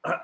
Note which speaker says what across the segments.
Speaker 1: All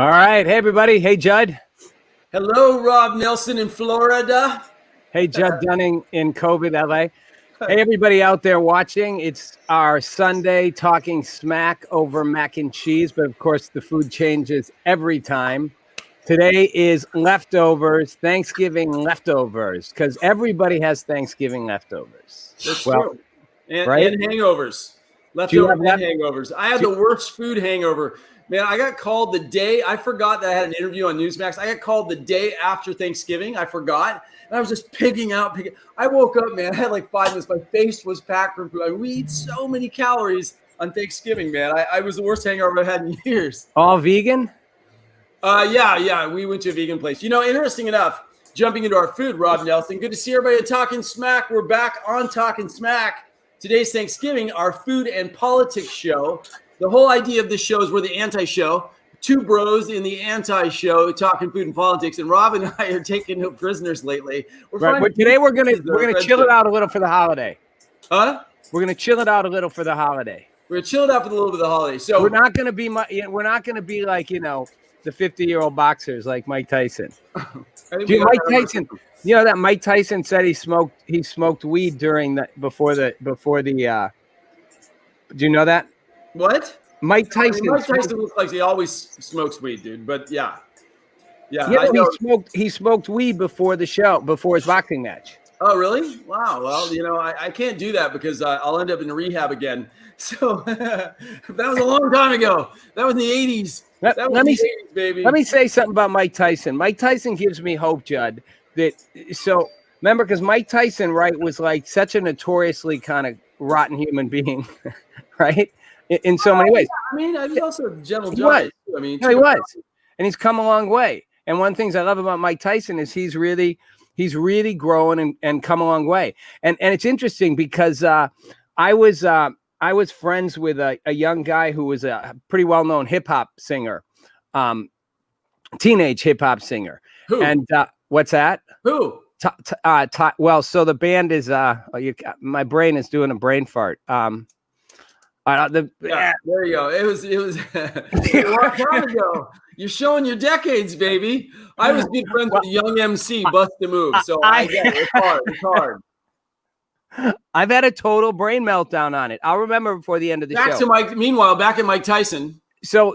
Speaker 1: right. Hey, everybody. Hey, Judd.
Speaker 2: Hello, Rob Nelson in Florida.
Speaker 1: Hey, Judd Dunning in COVID, LA. Hey, everybody out there watching. It's our Sunday talking smack over mac and cheese, but of course the food changes every time. Today is leftovers, Thanksgiving leftovers, because everybody has Thanksgiving leftovers.
Speaker 2: That's true. And hangovers.
Speaker 1: Leftovers
Speaker 2: and hangovers. I had the worst food hangover. Man, I got called the day. I forgot that I had an interview on Newsmax. I got called the day after Thanksgiving. I forgot. And I was just pigging out. I woke up, man. I had like 5 minutes. My face was packed from food. We eat so many calories on Thanksgiving, man. I was the worst hangover I've had in years.
Speaker 1: All vegan?
Speaker 2: Yeah. We went to a vegan place. You know, interesting enough, jumping into our food, Rob Nelson. Good to see everybody at Talking Smack. We're back on Talking Smack. Today's Thanksgiving, our food and politics show. The whole idea of this show is we're the anti-show, 2 bros in the anti-show talking food and politics, and Rob and I are taking no prisoners lately.
Speaker 1: But today we're gonna chill it out a little for the holiday.
Speaker 2: Huh?
Speaker 1: We're gonna chill it out a little for the holiday.
Speaker 2: We're gonna chill it out for a little bit of the holiday. So
Speaker 1: we're not gonna be like the 50-year-old boxers like Mike Tyson. Dude, Mike Tyson. You know that Mike Tyson said he smoked weed before the. Do you know that?
Speaker 2: What?
Speaker 1: Mike Tyson.
Speaker 2: Mike Tyson looks like he always smokes weed, dude. But yeah.
Speaker 1: He smoked weed before the show, before his boxing match.
Speaker 2: Oh, really? Wow. Well, I can't do that because I'll end up in rehab again. So that was a long time ago. That was in the 80s. Let me say, baby.
Speaker 1: Let me say something about Mike Tyson. Mike Tyson gives me hope, Judd. Remember, because Mike Tyson, right, was like such a notoriously kind of rotten human being, right? In so many ways.
Speaker 2: Yeah. I mean, he's also a gentle
Speaker 1: he was.
Speaker 2: He
Speaker 1: was. And he's come a long way. And one of the things I love about Mike Tyson is he's really grown and come a long way. And it's interesting because I was friends with a young guy who was a pretty well-known hip-hop singer, teenage hip-hop singer.
Speaker 2: Who?
Speaker 1: And what's that?
Speaker 2: Who?
Speaker 1: Well, so the band is my brain is doing a brain fart.
Speaker 2: There you go. It was a long time ago. You're showing your decades, baby. I was good friends with Young MC, Bust a Move. So I get it. It's hard.
Speaker 1: I've had a total brain meltdown on it. I'll remember before the end of the show.
Speaker 2: Meanwhile, back at Mike Tyson.
Speaker 1: So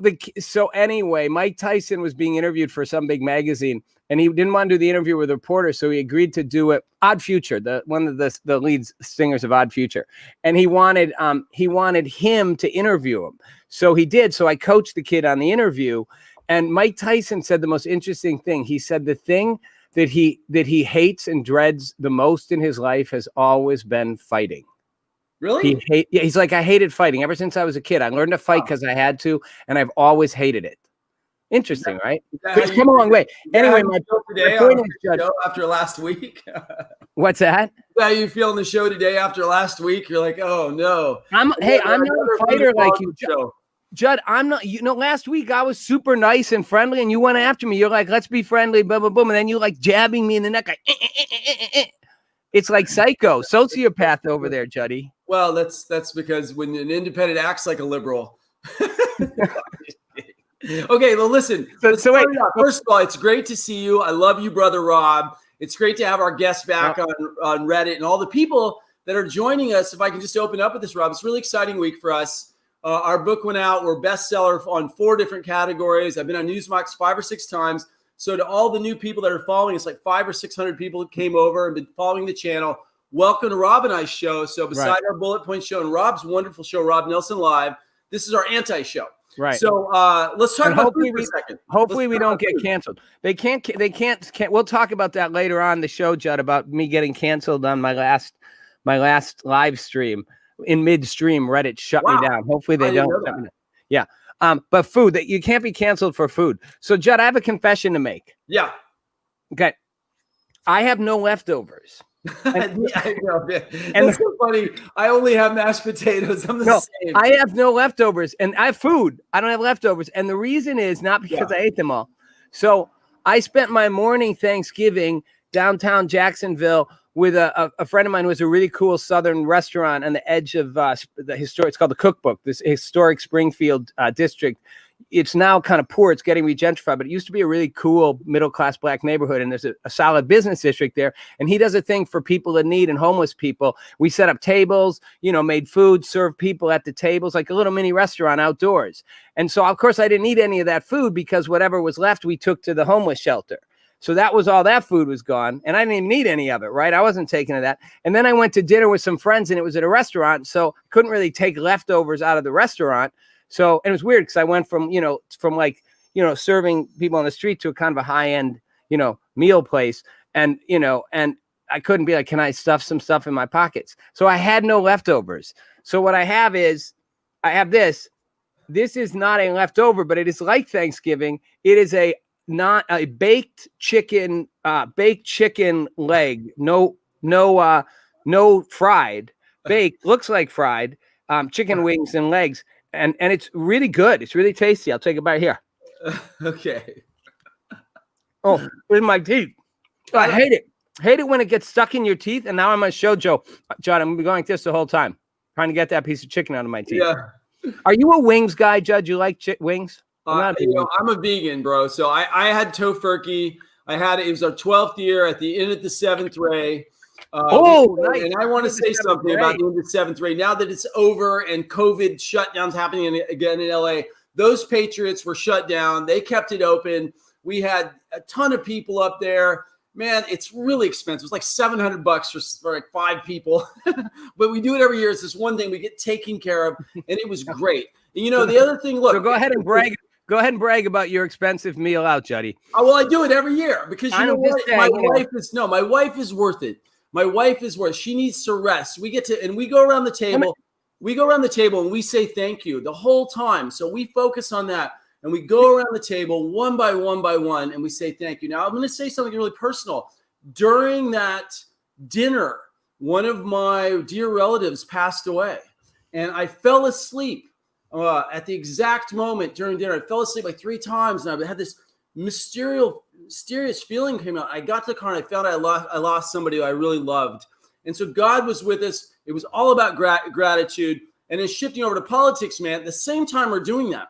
Speaker 1: anyway, Mike Tyson was being interviewed for some big magazine, and he didn't want to do the interview with a reporter, so he agreed to do it. Odd Future, one of the lead singers of Odd Future, and he wanted him to interview him. So he did. So I coached the kid on the interview, and Mike Tyson said the most interesting thing. He said the thing that he hates and dreads the most in his life has always been fighting.
Speaker 2: Really?
Speaker 1: He's like, I hated fighting ever since I was a kid. I learned to fight because I had to, and I've always hated it. Interesting, right? It's come a long way. Anyway, my point is, Judd,
Speaker 2: after last week.
Speaker 1: What's that?
Speaker 2: How you feel on the show today after last week? You're like, oh no.
Speaker 1: I'm not a fighter like you, Judd. I'm not. Last week I was super nice and friendly, and you went after me. You're like, let's be friendly, boom, boom, boom, and then you like jabbing me in the neck. Like, It's like sociopath over there, Juddy.
Speaker 2: Well, that's because when an independent acts like a liberal. Okay, well, listen.
Speaker 1: So wait.
Speaker 2: First of all, it's great to see you. I love you, brother Rob. It's great to have our guests back on Reddit and all the people that are joining us. If I can just open up with this, Rob, it's a really exciting week for us. Our book went out. We're bestseller on 4 different categories. I've been on Newsmax 5 or 6 times. So to all the new people that are following, it's like 500 or 600 people that came over and been following the channel. Welcome to Rob and I's show. So beside our Bullet Point show and Rob's wonderful show, Rob Nelson Live, this is our anti-show.
Speaker 1: Right.
Speaker 2: So let's talk about food for a second.
Speaker 1: Hopefully we don't get canceled. They can't. We'll talk about that later on the show, Judd, about me getting canceled on my last live stream in midstream. Reddit shut me down. Hopefully they don't. Yeah. But food, that you can't be canceled for food. So Judd, I have a confession to make.
Speaker 2: Yeah.
Speaker 1: Okay. I have no leftovers. And,
Speaker 2: I know, man. That's so funny. I only have mashed potatoes. I'm the same.
Speaker 1: I have no leftovers, and I have food. I don't have leftovers. And the reason is not because I ate them all. So I spent my morning Thanksgiving downtown Jacksonville with a friend of mine who has a really cool Southern restaurant on the edge of the historic, it's called the Cookbook, this historic Springfield district. It's now kind of poor. It's getting regentrified, but it used to be a really cool middle-class Black neighborhood, and there's a solid business district there. And he does a thing for people in need and homeless people. We set up tables, made food, served people at the tables, like a little mini restaurant outdoors. And so, of course, I didn't eat any of that food because whatever was left, we took to the homeless shelter. So that was all that food was gone. And I didn't even eat any of it, right? I wasn't taking that. And then I went to dinner with some friends, and it was at a restaurant. So I couldn't really take leftovers out of the restaurant. So, and it was weird because I went from serving people on the street to a kind of a high-end, meal place. And, and I couldn't be like, can I stuff some stuff in my pockets? So I had no leftovers. So what I have is, I have this. This is not a leftover, but it is like Thanksgiving. It is not a baked chicken leg. No fried, baked, looks like fried, chicken wings and legs. And it's really good. It's really tasty. I'll take a bite here.
Speaker 2: Okay.
Speaker 1: Oh, with my teeth. Oh, I hate it. Hate it when it gets stuck in your teeth. And now I'm going to show Joe. Judd, I'm going to be going like this the whole time, trying to get that piece of chicken out of my teeth. Yeah. Are you a wings guy, Judd? You like wings?
Speaker 2: I'm a vegan, bro. So I had tofurkey. It was our 12th year at the end of the 7th ray.
Speaker 1: Nice.
Speaker 2: And I want to say something about the end of the 7th ray. Now that it's over and COVID shutdowns happening again in LA, those Patriots were shut down. They kept it open. We had a ton of people up there. Man, it's really expensive. It's like $700 for like 5 people. But we do it every year. It's this one thing we get taken care of, and it was great. And the other thing, look.
Speaker 1: So go ahead and brag. Go ahead and brag about your expensive meal out, Juddy.
Speaker 2: Oh, well, I do it every year because my wife is worth it. My wife is worth it. She needs to rest. We go around the table. We go around the table and we say thank you the whole time. So we focus on that. And we go around the table one by one, and we say thank you. Now, I'm going to say something really personal. During that dinner, one of my dear relatives passed away, and I fell asleep at the exact moment during dinner. I fell asleep like 3 times, and I had this mysterious feeling came out. I got to the car, and I found I lost somebody I really loved. And so God was with us. It was all about gratitude. And then shifting over to politics, man, at the same time we're doing that,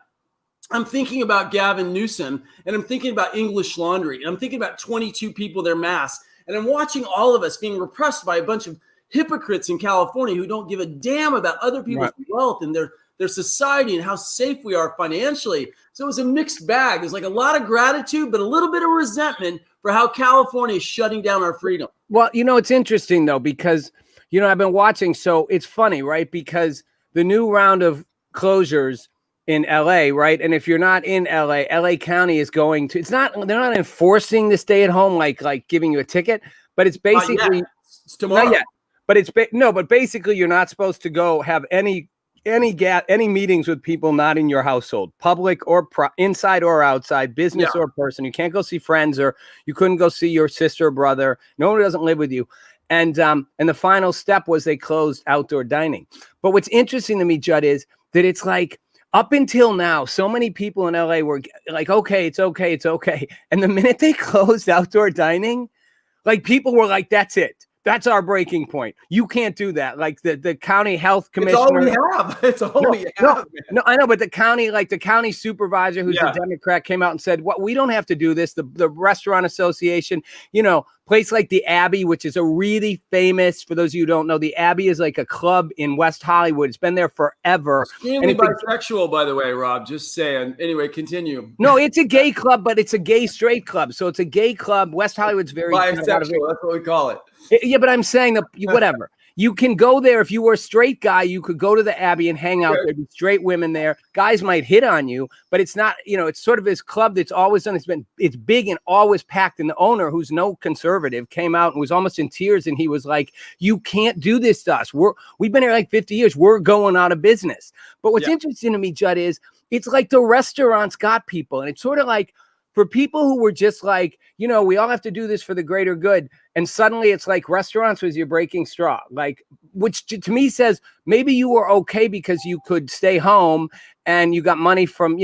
Speaker 2: I'm thinking about Gavin Newsom, and I'm thinking about English Laundry, and I'm thinking about 22 people, their masks, and I'm watching all of us being repressed by a bunch of hypocrites in California who don't give a damn about other people's wealth and their society and how safe we are financially. So it was a mixed bag. There's like a lot of gratitude, but a little bit of resentment for how California is shutting down our freedom.
Speaker 1: Well, it's interesting, though, because, I've been watching. So it's funny, right? Because the new round of closures in LA, right? And if you're not in LA County is going to, they're not enforcing the stay at home, like giving you a ticket, but it's basically
Speaker 2: it's tomorrow.
Speaker 1: Not yet, but but basically you're not supposed to go have any meetings with people not in your household, public or inside or outside, business or person. You can't go see friends, or you couldn't go see your sister or brother. No one doesn't live with you. And the final step was they closed outdoor dining. But what's interesting to me, Judd, is that it's like, up until now, so many people in LA were like, okay, it's okay, it's okay. And the minute they closed outdoor dining, like people were like, that's it. That's our breaking point. You can't do that. Like the county health commissioner.
Speaker 2: It's all we have.
Speaker 1: No, I know, but the county supervisor, who's a Democrat, came out and said, "What? We don't have to do this." The restaurant association, place like the Abbey, which is a really famous, for those of you who don't know, the Abbey is like a club in West Hollywood. It's been there forever.
Speaker 2: Extremely bisexual, by the way, Rob. Just saying. Anyway, continue.
Speaker 1: No, it's a gay club, but it's a gay straight club. So it's a gay club. West Hollywood's very
Speaker 2: bisexual. That's what we call it.
Speaker 1: Yeah, but I'm saying that whatever. you can go there. If you were a straight guy, you could go to the Abbey and hang out. There'd be straight women there. Guys might hit on you, but it's not, it's sort of this club that's always done. It's big and always packed. And the owner, who's no conservative, came out and was almost in tears. And he was like, you can't do this to us. We've been here like 50 years. We're going out of business. But what's interesting to me, Judd, is it's like the restaurants got people. And it's sort of like, for people who were just like, we all have to do this for the greater good. And suddenly it's like restaurants was your breaking straw, like, which to me says maybe you were okay because you could stay home and you got money from,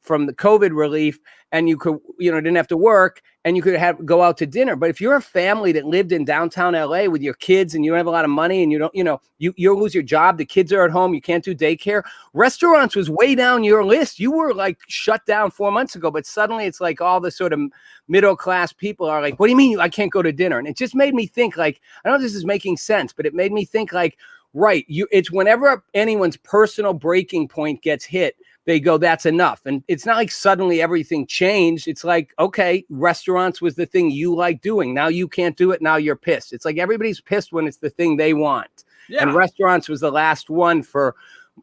Speaker 1: from the COVID relief, and you could, didn't have to work, and you could go out to dinner. But if you're a family that lived in downtown LA with your kids and you don't have a lot of money and you don't, you lose your job, the kids are at home, you can't do daycare. Restaurants was way down your list. You were like shut down 4 months ago, but suddenly it's like all the sort of middle-class people are like, what do you mean I can't go to dinner? And it just made me think, like, I don't know if this is making sense, but it made me think like, right, it's whenever anyone's personal breaking point gets hit, they go, that's enough. And it's not like suddenly everything changed. It's like, okay, restaurants was the thing you like doing. Now you can't do it. Now you're pissed. It's like everybody's pissed when it's the thing they want. Yeah. And restaurants was the last one for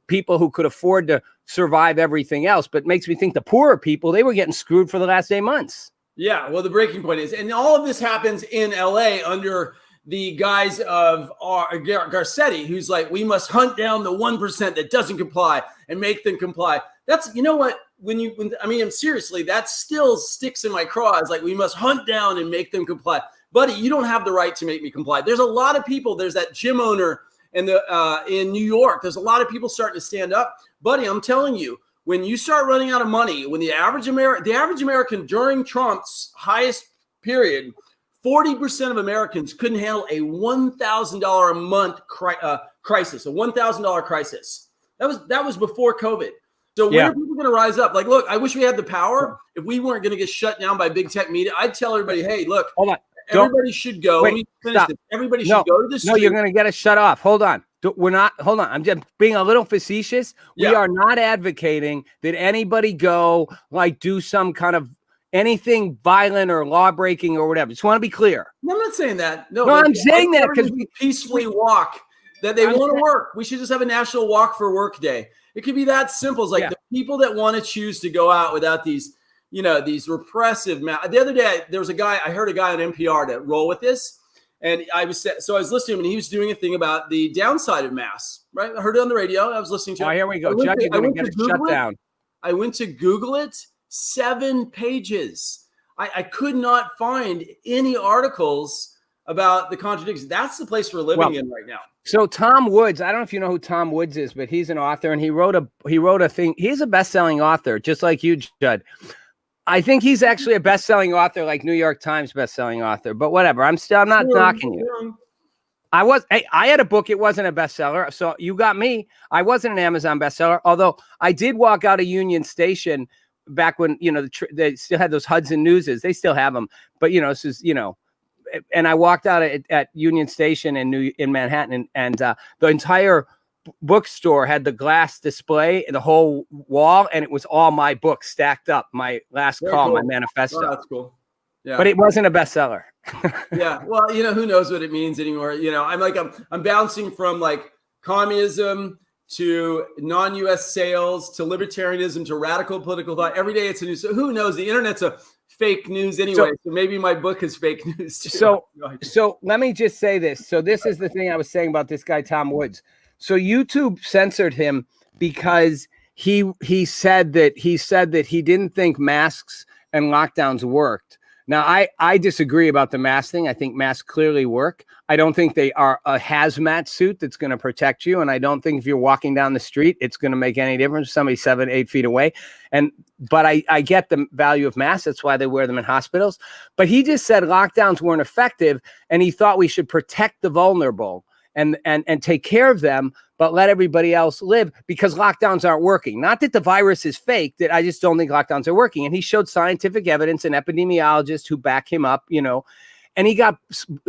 Speaker 1: people who could afford to survive everything else. But it makes me think the poorer people, they were getting screwed for the last 8 months. Yeah, well, the breaking point is, and all of this happens in LA under the guise of Garcetti, who's like, we must hunt down the 1% that doesn't comply and make them comply. That's, what, seriously, that still sticks in my craw. It's like, we must hunt down and make them comply. Buddy, you don't have the right to make me comply. There's a lot of people. There's that gym owner in New York. There's a lot of people starting to stand up. Buddy, I'm telling you, when you start running out of money, when the average American during Trump's highest period, 40% of Americans couldn't handle a $1,000 a month crisis, a $1,000 crisis. That was before COVID. So when are people going to rise up? Like, look, I wish we had the power. If we weren't going to get shut down by big tech media, I'd tell everybody, hey, look, hold on. Everybody should go. Let me finish this. Everybody should go to the street. No, you're going to get us shut off. Hold on. We're not. Hold on. I'm just being a little facetious. We are not advocating that anybody go like do some kind of anything violent or law breaking or whatever. Just want to be clear. No, I'm not saying that. No, I'm saying that because we peacefully walk. That they want to work. We should just have a national walk for work day. It could be that simple. It's like the people that want to choose to go out without these, these repressive. The other day, there was I heard a guy on NPR to roll with this. And I was listening to him and he was doing a thing about the downside of masks, right? I heard it on the radio. I was listening to it. Oh, here we go. Judd, you're going to get it shut down. I went to Google it, 7 pages. I could not find any articles about the contradictions. That's the place we're living in right now. So Tom Woods, I don't know if you know who Tom Woods is, but he's an author and he wrote a thing. He's a best-selling author, just like you, Judd. I think he's actually a best-selling author, like New York Times best-selling author, but whatever. I'm not knocking you. I had a book. It wasn't a bestseller. So you got me. I wasn't an Amazon bestseller, although I did walk out of Union Station back when, they still had those Hudson Newses. They still have them, but this is, and I walked out at Union Station in Manhattan, and the entire bookstore had the glass display, the whole wall, and it was all my books stacked up. My last call, my manifesto. Oh, that's cool. Yeah, but it wasn't a bestseller. Yeah, well, who knows what it means anymore? I'm bouncing from like communism to non-U.S. sales to libertarianism to radical political thought. Every day it's a new. So who knows? The internet's a fake news anyway. So maybe my book is fake news too. So let me just say this. So this is the thing I was saying about this guy Tom Woods. So YouTube censored him because he said that he didn't think masks and lockdowns worked. Now, I disagree about the mask thing. I think masks clearly work. I don't think they are a hazmat suit that's going to protect you. And I don't think if you're walking down the street, it's going to make any difference. Somebody 7-8 feet away. But I get the value of masks. That's why they wear them in hospitals. But he just said lockdowns weren't effective. And he thought we should protect the vulnerable and take care of them, but let everybody else live because lockdowns aren't working. Not that the virus is fake, that I just don't think lockdowns are working. And he showed scientific evidence and epidemiologists who back him up, and he got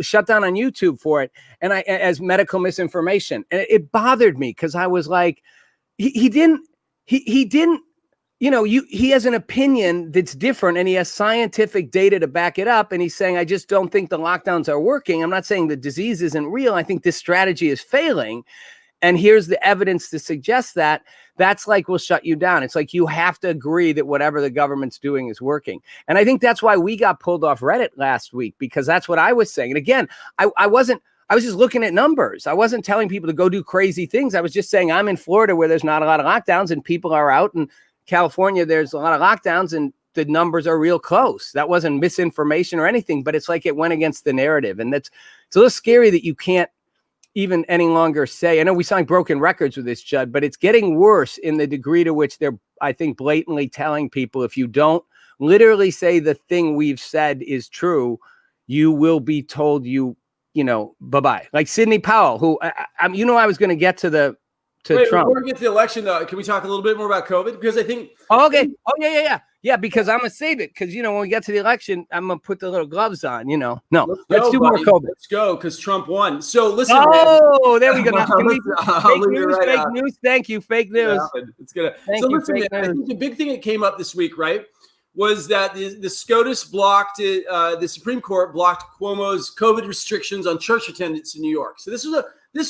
Speaker 1: shut down on YouTube for it. And as medical misinformation. And it bothered me because I was like, he didn't he has an opinion that's different, and he has scientific data to back it up. And he's saying, I just don't think the lockdowns are working. I'm not saying the disease isn't real. I think this strategy is failing. And here's the evidence to suggest that. That's like, we'll shut you down. It's like, you have to agree that whatever the government's doing is working. And I think that's why we got pulled off Reddit last week, because that's what I was saying. And again, I was just looking at numbers. I wasn't telling people to go do crazy things. I was just saying, I'm in Florida where there's not a lot of lockdowns and people are out, and California, there's a lot of lockdowns and the numbers are real close. That wasn't misinformation or anything, but it's like it went against the narrative. And it's a little scary that you can't even any longer say. I know we sound broken records with this, Judd, but it's getting worse in the degree to which they're, I think, blatantly telling people, if you don't literally say the thing we've said is true, you will be told bye-bye. Like Sidney Powell, who I was going to get to Trump.
Speaker 2: Before we get to the election, though, can we talk a little bit more about COVID? Because I think.
Speaker 1: Oh, okay. Oh, yeah. Yeah, because I'm going to save it. Because, when we get to the election, I'm going to put the little gloves on, No, let's do more COVID.
Speaker 2: Let's go, because Trump won. So listen.
Speaker 1: Oh, there we go. Now, fake news. Thank you. Fake news.
Speaker 2: It's going to. So listen, man, I think the big thing that came up this week, right, was that the SCOTUS blocked, the Supreme Court blocked Cuomo's COVID restrictions on church attendance in New York. So this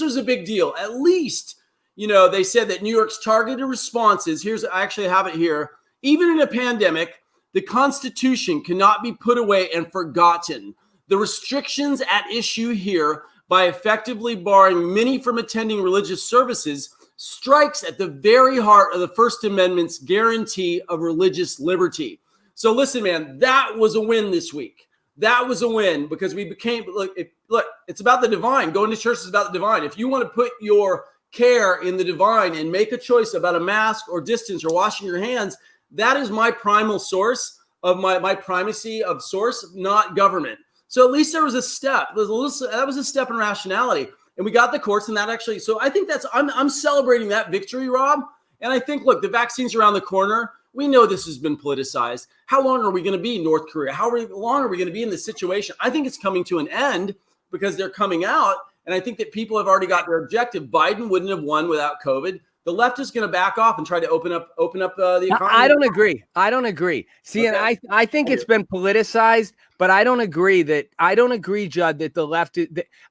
Speaker 2: was a big deal. At least, they said that New York's targeted responses, I actually have it here. Even in a pandemic, the Constitution cannot be put away and forgotten. The restrictions at issue here, by effectively barring many from attending religious services, strikes at the very heart of the First Amendment's guarantee of religious liberty. So listen, man, that was a win this week. That was a win because we became, look, it's about the divine. Going to church is about the divine. If you want to put your care in the divine and make a choice about a mask or distance or washing your hands, that is my primal source of my primacy of source, not government. So at least there was a step. That was a step in rationality, and we got the courts, and that actually. So I think I'm celebrating that victory, Rob. And I think, look, the vaccine's around the corner. We know this has been politicized. How long are we going to be North Korea? How long are we going to be in this situation? I think it's coming to an end because they're coming out, and I think that people have already got their objective. Biden wouldn't have won without COVID. The left is going to back off and try to open up the economy.
Speaker 1: I don't agree. See, okay. And I think it's been politicized, but I don't agree, Judd, that the left.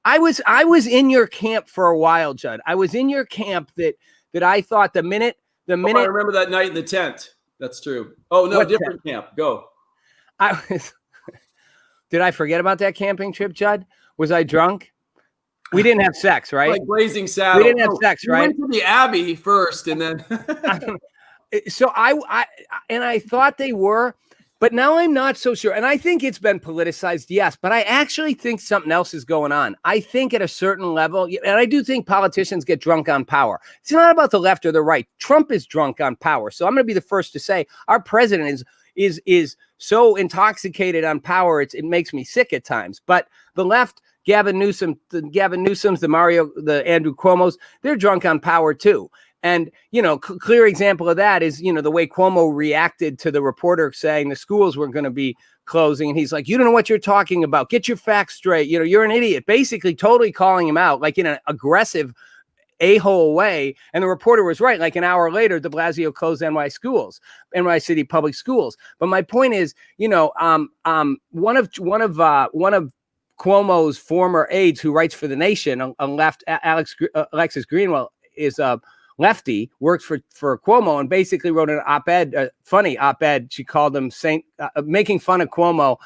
Speaker 1: I was in your camp for a while, Judd. I was in your camp that I thought the minute.
Speaker 2: I remember that night in the tent. That's true. Oh no, different camp. Go.
Speaker 1: Did I forget about that camping trip, Judd? Was I drunk? We didn't have sex, right?
Speaker 2: Like Blazing Saddle.
Speaker 1: We didn't have sex, right?
Speaker 2: We went to the Abbey first, and then.
Speaker 1: So I thought they were, but now I'm not so sure. And I think it's been politicized, yes, but I actually think something else is going on. I think at a certain level, and I do think politicians get drunk on power. It's not about the left or the right. Trump is drunk on power. So I'm going to be the first to say our president is so intoxicated on power, it makes me sick at times. But the left. Gavin Newsom's, the Andrew Cuomos, they're drunk on power too. And, clear example of that is, the way Cuomo reacted to the reporter saying the schools were going to be closing. And he's like, you don't know what you're talking about. Get your facts straight. You're an idiot. Basically totally calling him out, like in an aggressive a-hole way. And the reporter was right. Like an hour later, de Blasio closed NY City public schools. But my point is, one of Cuomo's former aides who writes for The Nation on left, Alexis Greenwell is a lefty, works for Cuomo, and basically wrote an op-ed, a funny op-ed. She called him making fun of Cuomo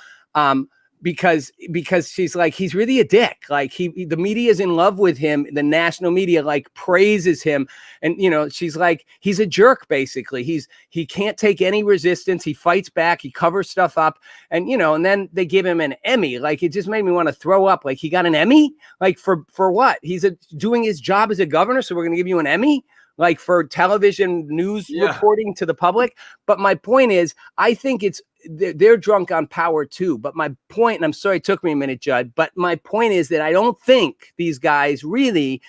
Speaker 1: because she's like, he's really a dick. Like the media is in love with him. The national media praises him. And, she's like, he's a jerk, basically. He can't take any resistance. He fights back. He covers stuff up. And, and then they give him an Emmy. Like, it just made me want to throw up. Like, he got an Emmy? Like, for what? He's doing his job as a governor. So we're going to give you an Emmy? Like for television news reporting to the public. But my point is, I think they're drunk on power too. But my point, and I'm sorry it took me a minute, Judd, but my point is that I don't think these guys really,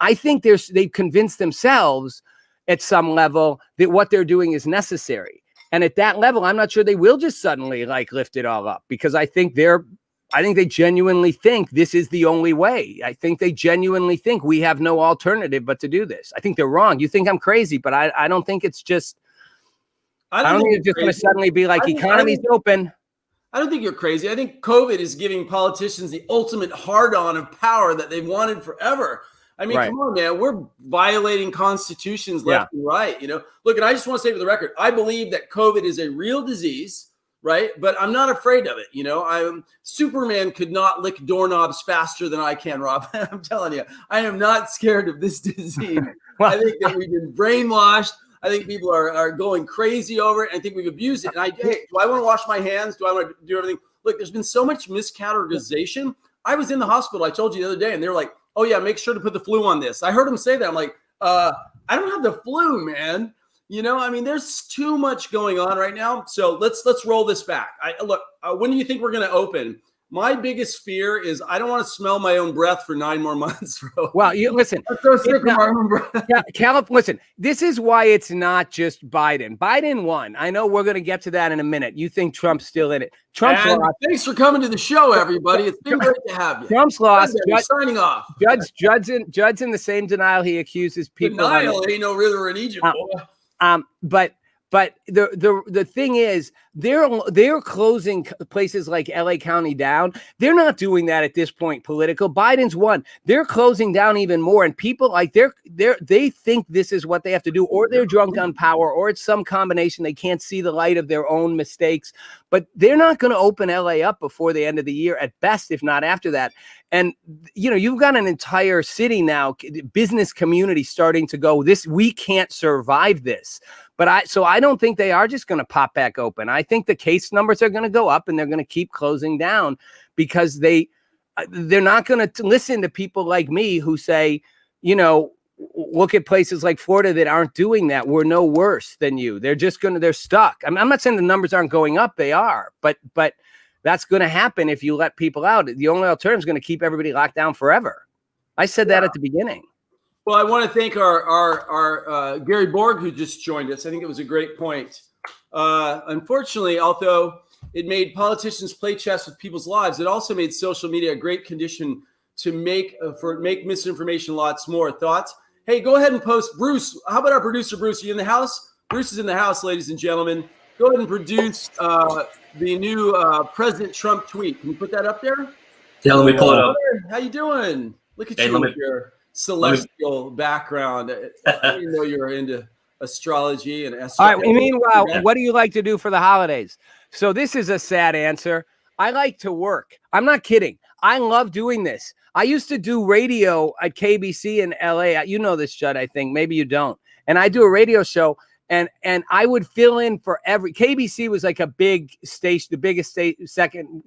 Speaker 1: I think they've convinced themselves at some level that what they're doing is necessary. And at that level, I'm not sure they will just suddenly lift it all up, because I think they genuinely think this is the only way. I think they genuinely think we have no alternative but to do this. I think they're wrong. You think I'm crazy, but I don't think it's just,
Speaker 2: I
Speaker 1: I
Speaker 2: don't
Speaker 1: don't
Speaker 2: think
Speaker 1: think it's just going to suddenly be like economy's open.
Speaker 2: I don't think you're crazy. I think COVID is giving politicians the ultimate hard-on of power that they've wanted forever. I mean,
Speaker 1: Right.
Speaker 2: come on, man. We're violating constitutions
Speaker 1: Yeah.
Speaker 2: left and right. Look, and I just want to say for the record, I believe that COVID is a real disease, right? But I'm not afraid of it. Superman could not lick doorknobs faster than I can, Rob. I'm telling you, I am not scared of this disease.
Speaker 1: Well,
Speaker 2: I think that we've been brainwashed. I think people are going crazy over it. I think we've abused it. And do I want to wash my hands? Do I want to do everything? Look, there's been so much miscategorization. I was in the hospital, I told you the other day, and they were like, oh yeah, make sure to put the flu on this. I heard them say that. I'm like, I don't have the flu, man. I mean, there's too much going on right now. So let's roll this back. Look, when do you think we're going to open? My biggest fear is I don't want to smell my own breath for 9 more months, bro.
Speaker 1: well, you listen.
Speaker 2: I'm so sick of my own breath.
Speaker 1: Listen, this is why it's not just Biden. Biden won. I know we're going to get to that in a minute. You think Trump's still in it. Trump's lost.
Speaker 2: Thanks for coming to the show, everybody. It's been great to have you.
Speaker 1: Trump's lost.
Speaker 2: Signing off.
Speaker 1: Judd's in the same denial he accuses people.
Speaker 2: Denial ain't no river in Egypt.
Speaker 1: But the thing is, they're closing places like LA County down. They're not doing that at this point. Political. Biden's won. They're closing down even more, and people like they think this is what they have to do, or they're drunk on power, or it's some combination. They can't see the light of their own mistakes. But they're not going to open LA up before the end of the year, at best, if not after that. And you've got an entire city now, business community starting to go, we can't survive this. But I don't think they are just going to pop back open. I think the case numbers are going to go up, and they're going to keep closing down because they're not going to listen to people like me who say, look at places like Florida that aren't doing that. We're no worse than you. They're stuck. I'm not saying the numbers aren't going up. They are, but that's going to happen if you let people out. The only alternative is going to keep everybody locked down forever. I said that at the beginning.
Speaker 2: Well, I want to thank our Gary Borg, who just joined us. I think it was a great point. Unfortunately, although it made politicians play chess with people's lives, it also made social media a great condition to make misinformation lots more. Thoughts? Hey, go ahead and post. Bruce, how about our producer, Bruce? Are you in the house? Bruce is in the house, ladies and gentlemen. Go ahead and produce the new President Trump tweet. Can you put that up there?
Speaker 3: Yeah, let me pull it up.
Speaker 2: How you doing? Look at you with your celestial background. I didn't know you were into astrology and astrology.
Speaker 1: All right. Meanwhile, what do you like to do for the holidays? So this is a sad answer. I like to work. I'm not kidding. I love doing this. I used to do radio at KBC in LA. You know this, Judd, I think. Maybe you don't. And I do a radio show, and I would fill in for KBC was like a big station, the biggest second,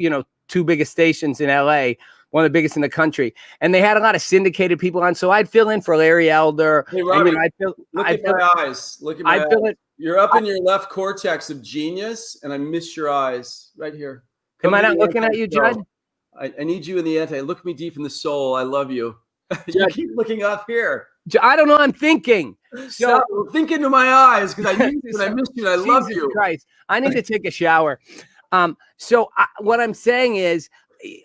Speaker 1: 2 biggest stations in LA, one of the biggest in the country. And they had a lot of syndicated people on. So I'd fill in for Larry Elder.
Speaker 2: Hey, Robbie, look at my eyes. Look at my eyes. You're up in your left cortex of genius, and I miss your eyes right here.
Speaker 1: Am I not looking at you, Judd?
Speaker 2: I need you in the anti. Look me deep in the soul. I love you. You keep looking up here.
Speaker 1: I don't know. I'm thinking.
Speaker 2: So think into my eyes, because I miss you. And I love you.
Speaker 1: Jesus Christ. I need to take a shower. What I'm saying is,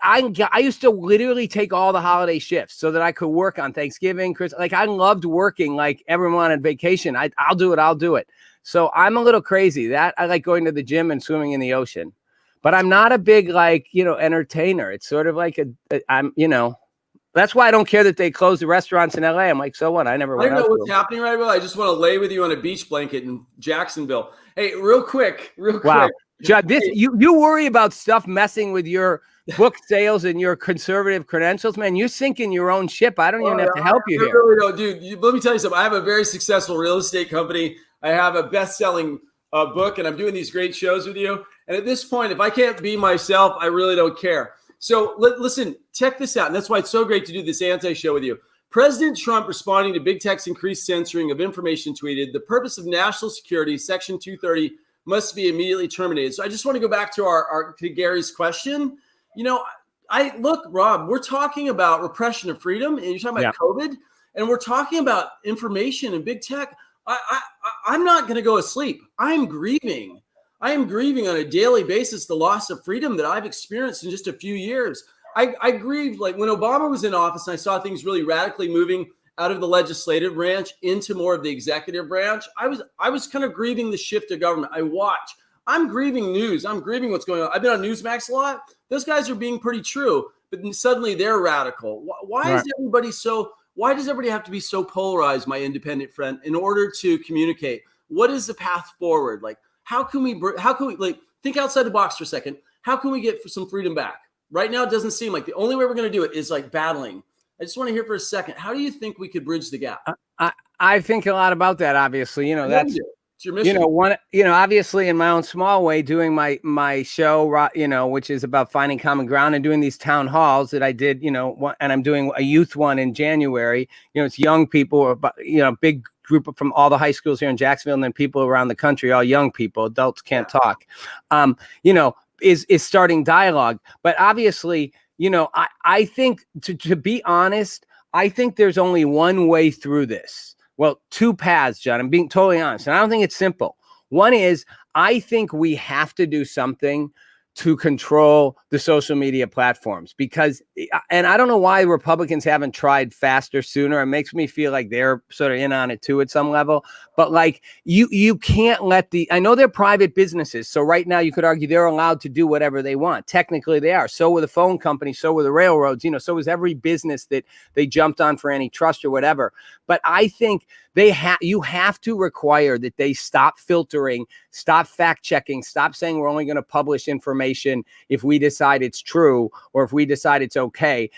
Speaker 1: I used to literally take all the holiday shifts so that I could work on Thanksgiving, Christmas. Like, I loved working like everyone on vacation. I'll do it. So I'm a little crazy. That I like going to the gym and swimming in the ocean. But I'm not a big, entertainer. It's sort of like that's why I don't care that they close the restaurants in LA. I'm like, so what? I never went out.
Speaker 2: I don't know what's happening right now. I just want to lay with you on a beach blanket in Jacksonville. Hey, real quick.
Speaker 1: Wow. Judd, you worry about stuff messing with your book sales and your conservative credentials, man. You're sinking your own ship. I don't even have to help you here.
Speaker 2: Really don't, dude. Let me tell you something. I have a very successful real estate company. I have a best-selling book, and I'm doing these great shows with you. And at this point, if I can't be myself, I really don't care. So listen, check this out. And that's why it's so great to do this anti-show with you. President Trump, responding to big tech's increased censoring of information, tweeted, "The purpose of national security, Section 230, must be immediately terminated." So I just want to go back to to Gary's question. Look, Rob, we're talking about repression of freedom, and you're talking about COVID, and we're talking about information and big tech. I'm not going to go asleep. I'm grieving. I am grieving on a daily basis the loss of freedom that I've experienced in just a few years. I grieve, like when Obama was in office and I saw things really radically moving out of the legislative branch into more of the executive branch, I was kind of grieving the shift of government. I'm grieving news. I'm grieving what's going on. I've been on Newsmax a lot. Those guys are being pretty true, but suddenly they're radical. Why is everybody so? Why does everybody have to be so polarized, my independent friend, in order to communicate? What is the path forward? Like, how can we like think outside the box for a second? How can we get some freedom back? Right now, it doesn't seem like the only way we're going to do it is like battling. I just want to hear for a second. How do you think we could bridge the gap?
Speaker 1: I think a lot about that. Obviously, that's
Speaker 2: it's your mission.
Speaker 1: Obviously in my own small way, doing my show, which is about finding common ground and doing these town halls that I did, and I'm doing a youth one in January. It's young people, big group from all the high schools here in Jacksonville, and then people around the country, all young people. Adults can't talk. Is starting dialogue, but obviously, I think to be honest, I think there's only one way through this. Well, two paths, Judd. I'm being totally honest. And I don't think it's simple. One is I think we have to do something to control the social media platforms because, and I don't know why Republicans haven't tried faster sooner. It makes me feel like they're sort of in on it too at some level, but like you can't let I know they're private businesses. So right now you could argue they're allowed to do whatever they want. Technically they are. So were the phone companies, so were the railroads, so was every business that they jumped on for antitrust or whatever. But I think you have to require that they stop filtering, stop fact checking, stop saying we're only going to publish information if we decide it's true or if we decide it's okay.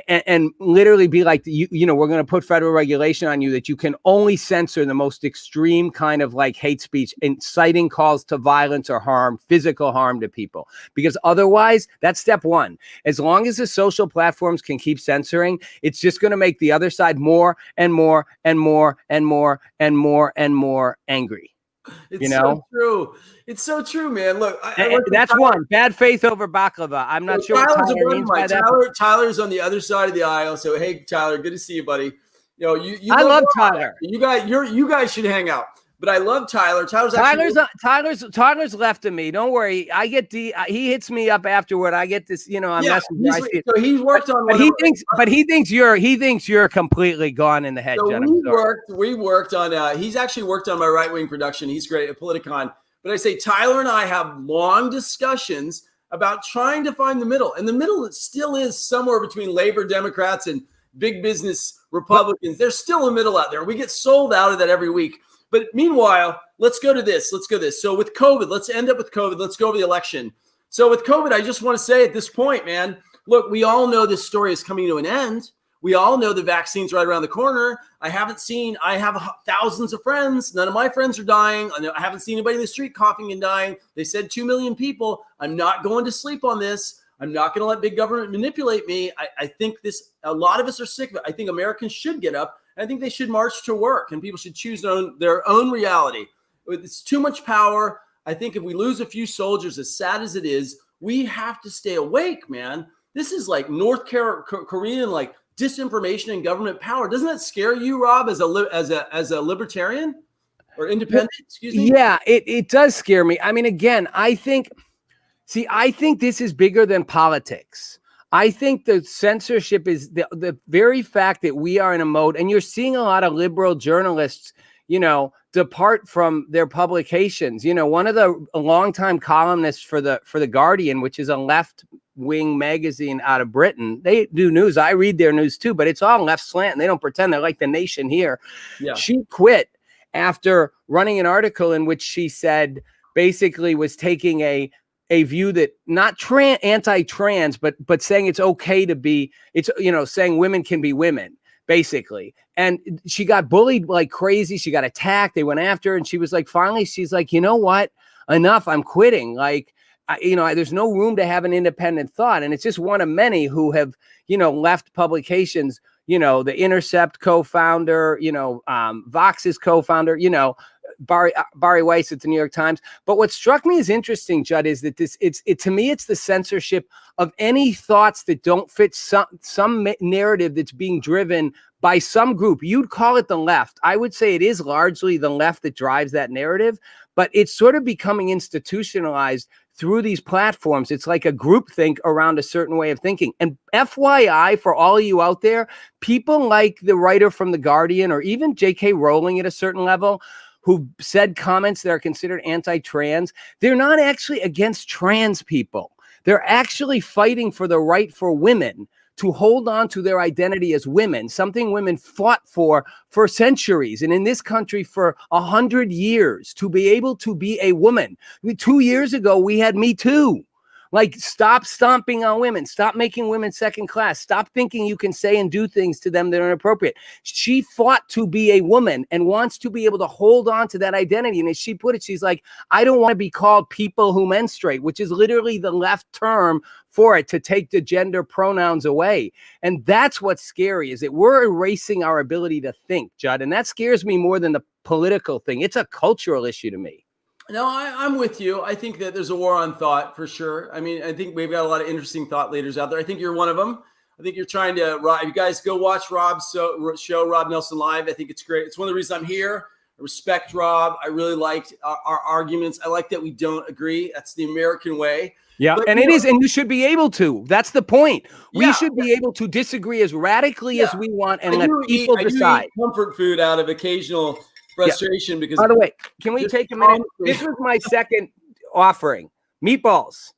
Speaker 1: And literally be like, we're going to put federal regulation on you that you can only censor the most extreme kind of like hate speech, inciting calls to violence or harm, physical harm to people. Because otherwise, that's step one. As long as the social platforms can keep censoring, it's just going to make the other side more and more and more and more and more and more angry.
Speaker 2: It's so true. It's so true, man. Look,
Speaker 1: that's one. Bad faith over baklava. I'm not sure what Tyler means by that.
Speaker 2: Tyler's on the other side of the aisle. So, hey, Tyler, good to see you, buddy.
Speaker 1: I love Tyler.
Speaker 2: You guys should hang out. But I love Tyler.
Speaker 1: Tyler's left of me. Don't worry. I get he hits me up afterward. I get this, on Messenger.
Speaker 2: So he's worked on.
Speaker 1: But he thinks you're completely gone in the head.
Speaker 2: So we worked on. He's actually worked on my right wing production. He's great at Politicon. But I say Tyler and I have long discussions about trying to find the middle, and the middle still is somewhere between labor Democrats and big business Republicans. There's still a middle out there. We get sold out of that every week. But meanwhile, let's go to this. So with COVID, let's end up with COVID. Let's go over the election. So with COVID, I just want to say at this point, man, look, we all know this story is coming to an end. We all know the vaccine's right around the corner. I have thousands of friends. None of my friends are dying. I haven't seen anybody in the street coughing and dying. They said 2 million people. I'm not going to sleep on this. I'm not going to let big government manipulate me. I think a lot of us are sick of it. I think Americans should get up. I think they should march to work, and people should choose their own reality. It's too much power. I think if we lose a few soldiers, as sad as it is, we have to stay awake, man. This is like North Korean, like disinformation and government power. Doesn't that scare you, Rob, as a libertarian or independent? Excuse me.
Speaker 1: Yeah, it does scare me. I mean, again, I think this is bigger than politics. I think the censorship is the very fact that we are in a mode, and you're seeing a lot of liberal journalists, depart from their publications. One of the longtime columnists for the Guardian, which is a left-wing magazine out of Britain, they do news. I read their news too, but it's all left slant, and they don't pretend they're like the Nation here. Yeah. She quit after running an article in which she said basically was taking a view that not anti-trans, but saying it's okay to be, saying women can be women, basically. And she got bullied like crazy. She got attacked. They went after her, and she was like, finally, she's like, you know what? Enough. I'm quitting. Like, there's no room to have an independent thought. And it's just one of many who have, left publications, the Intercept co-founder, Vox's co-founder, Bari Weiss at the New York Times. But what struck me as interesting, Judd, is that to me, it's the censorship of any thoughts that don't fit some narrative that's being driven by some group. You'd call it the left. I would say it is largely the left that drives that narrative, but it's sort of becoming institutionalized through these platforms, it's like a groupthink around a certain way of thinking. And FYI, for all of you out there, people like the writer from The Guardian or even J.K. Rowling at a certain level who said comments that are considered anti-trans, they're not actually against trans people. They're actually fighting for the right for women to hold on to their identity as women, something women fought for centuries, and in this country for 100 years, to be able to be a woman. 2 years ago, we had Me Too. Like, stop stomping on women. Stop making women second class. Stop thinking you can say and do things to them that are inappropriate. She fought to be a woman and wants to be able to hold on to that identity. And as she put it, she's like, I don't want to be called people who menstruate, which is literally the left term for it, to take the gender pronouns away. And that's what's scary, is that we're erasing our ability to think, Judd. And that scares me more than the political thing. It's a cultural issue to me.
Speaker 2: No, I'm with you. I think that there's a war on thought for sure. I mean, I think we've got a lot of interesting thought leaders out there. I think you're one of them. I think you're trying to, you guys go watch Rob's show, Rob Nelson Live. I think it's great. It's one of the reasons I'm here. I respect Rob. I really liked our arguments. I like that we don't agree. That's the American way.
Speaker 1: Yeah,
Speaker 2: but,
Speaker 1: and and you should be able to. That's the point. We should be able to disagree as radically as we want and let people decide.
Speaker 2: I do eat comfort food out of occasional frustration because.
Speaker 1: By the way, can we take a minute? This was my second offering. Meatballs.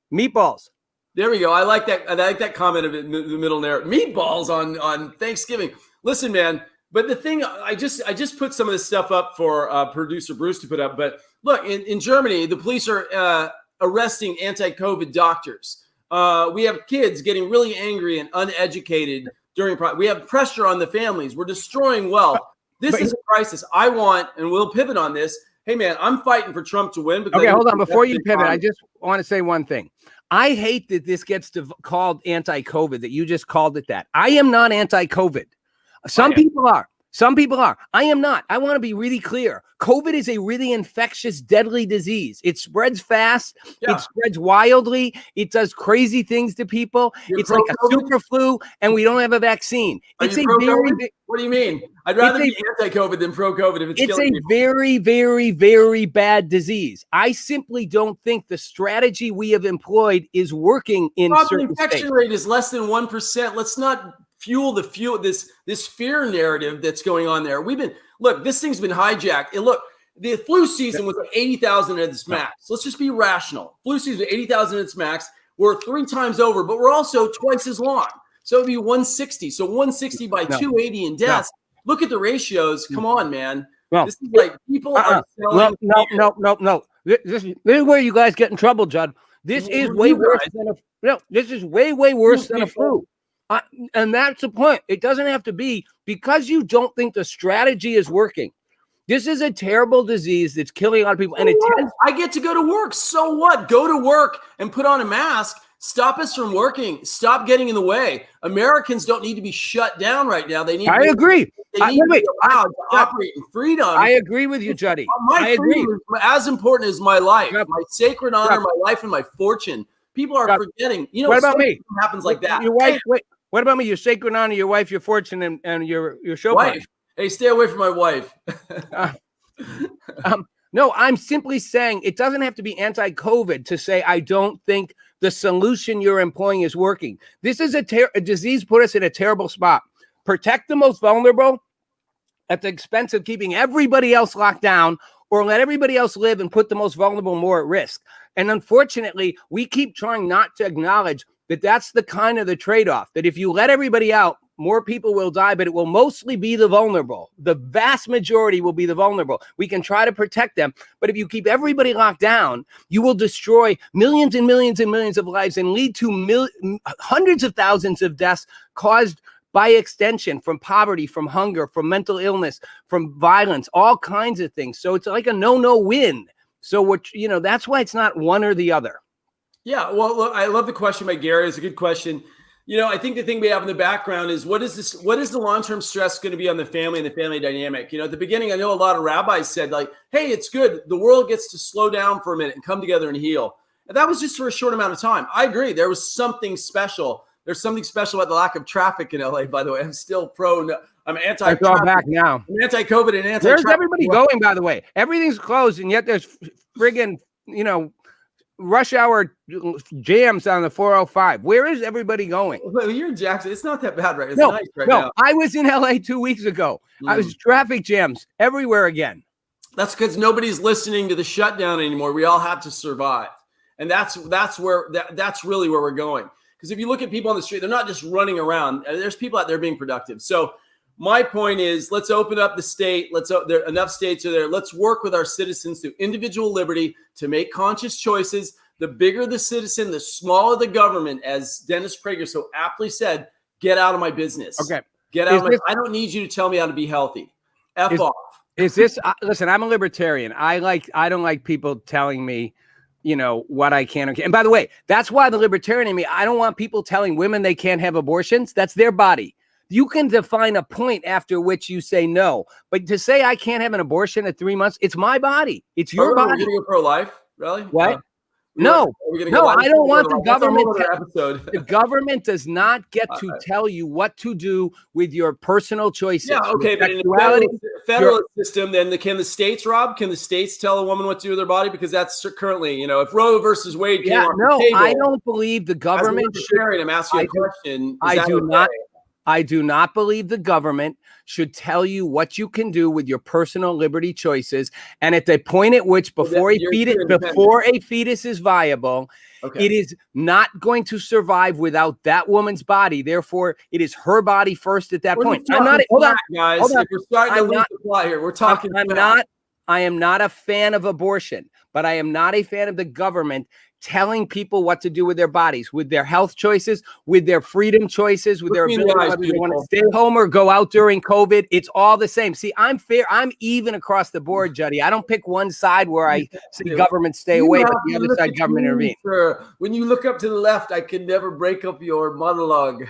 Speaker 2: There we go. I like that. I like that comment of it in the middle there. Meatballs on Thanksgiving. Listen, man. But the thing, I just put some of this stuff up for producer Bruce to put up. But look, in Germany, the police are arresting anti-COVID doctors. We have kids getting really angry and uneducated during. We have pressure on the families. We're destroying wealth. This is a crisis. I want, and we'll pivot on this. Hey, man, I'm fighting for Trump to win.
Speaker 1: Okay, hold on. Before you pivot, I just want to say one thing. I hate that this gets called anti-COVID, that you just called it that. I am not anti-COVID. Some people are. Some people are. I am not. I want to be really clear. COVID is a really infectious, deadly disease. It spreads fast. Yeah. It spreads wildly. It does crazy things to people. It's like a super flu, and we don't have a vaccine. It's a very.
Speaker 2: What do you mean? I'd rather be anti-COVID than pro-COVID if it's killing people.
Speaker 1: Very, very, very bad disease. I simply don't think the strategy we have employed is working in certain states.
Speaker 2: The infection rate is less than 1%. Let's not fuel this fear narrative that's going on there. This thing's been hijacked. And look, the flu season was like 80,000 at its max. Let's just be rational. Flu season 80,000 at its max. We're 3 times over, but we're also twice as long. So it'd be 160. So 160 by 280 in deaths. Look at the ratios. Come on, man. This is like people are selling.
Speaker 1: No. This is where you guys get in trouble, Judd. This is way worse than this is way worse than a flu. And that's the point. It doesn't have to be because you don't think the strategy is working. This is a terrible disease that's killing a lot of people. And
Speaker 2: I get to go to work. So what? Go to work and put on a mask. Stop us from working. Stop getting in the way. Americans don't need to be shut down right now. They need.
Speaker 1: I agree.
Speaker 2: They need to be allowed to operate in freedom.
Speaker 1: I agree with you, Juddy.
Speaker 2: My freedom is as important as my life, my sacred honor, my life, and my fortune. People are forgetting. You know,
Speaker 1: what about me?
Speaker 2: Happens like that.
Speaker 1: Your wife. Wait. What about me? Your sacred honor, your wife, your fortune, and your show
Speaker 2: wife. Hey, stay away from my wife.
Speaker 1: No, I'm simply saying it doesn't have to be anti-COVID to say I don't think the solution you're employing is working. This is a disease put us in a terrible spot. Protect the most vulnerable at the expense of keeping everybody else locked down, or let everybody else live and put the most vulnerable more at risk. And unfortunately, we keep trying not to acknowledge that that's the kind of the trade-off, that if you let everybody out, more people will die, but it will mostly be the vulnerable. The vast majority will be the vulnerable. We can try to protect them, but if you keep everybody locked down, you will destroy millions and millions and millions of lives and lead to hundreds of thousands of deaths caused by extension from poverty, from hunger, from mental illness, from violence, all kinds of things. So it's like a no win. So that's why it's not one or the other.
Speaker 2: Yeah, well, look, I love the question by Gary. It's a good question. I think the thing we have in the background is what is the long-term stress going to be on the family and the family dynamic? At the beginning, I know a lot of rabbis said like, hey, it's good. The world gets to slow down for a minute and come together and heal. And that was just for a short amount of time. I agree. There was something special. There's something special about the lack of traffic in LA, by the way. I'm still I'm anti-traffic.
Speaker 1: It's all back now.
Speaker 2: I'm anti-COVID and anti-traffic.
Speaker 1: Where's everybody going, by the way? Everything's closed, and yet there's friggin', rush hour jams on the 405. Where is everybody going?
Speaker 2: Well, you're in Jackson. It's not that bad, right? It's
Speaker 1: No,
Speaker 2: nice right
Speaker 1: no.
Speaker 2: now.
Speaker 1: I was in LA 2 weeks ago. I was traffic jams everywhere again.
Speaker 2: That's because nobody's listening to the shutdown anymore. We all have to survive, and that's really where we're going. Because if you look at people on the street, they're not just running around. There's people out there being productive. So my point is, let's open up the state. There enough states are there. Let's work with our citizens through individual liberty to make conscious choices. The bigger the citizen, the smaller the government. As Dennis Prager so aptly said, get out of my business.
Speaker 1: Okay,
Speaker 2: get out of my. I don't need you to tell me how to be healthy. F off.
Speaker 1: Is this? Listen, I'm a libertarian. I don't like people telling me, what I can or can't. And by the way, that's why the libertarian in me, I don't want people telling women they can't have abortions. That's their body. You can define a point after which you say no. But to say I can't have an abortion at 3 months, it's my body. It's your body.
Speaker 2: We're going to go pro-life? Really?
Speaker 1: What? No, I don't want the government. The government does not get to tell you what to do with your personal choices.
Speaker 2: Yeah, okay, but in the federal system, then can the states, Rob? Can the states tell a woman what to do with their body? Because that's currently, if Roe versus Wade came off the table,
Speaker 1: I don't believe the government.
Speaker 2: I'm asking you a question.
Speaker 1: I do not believe the government should tell you what you can do with your personal liberty choices. And at the point at which before a fetus is viable, it is not going to survive without that woman's body. Therefore, it is her body first at that point. I'm not, hold on, guys.
Speaker 2: Hold on. We're starting to lose the plot here. We're talking.
Speaker 1: I am not a fan of abortion, but I am not a fan of the government telling people what to do with their bodies, with their health choices, with their freedom choices, with their ability whether they want to stay home or go out during COVID. It's all the same. See, I'm fair. I'm even across the board, Juddy. I don't pick one side where I say government stay away, but the other side government intervene.
Speaker 2: When you look up to the left, I can never break up your monologue.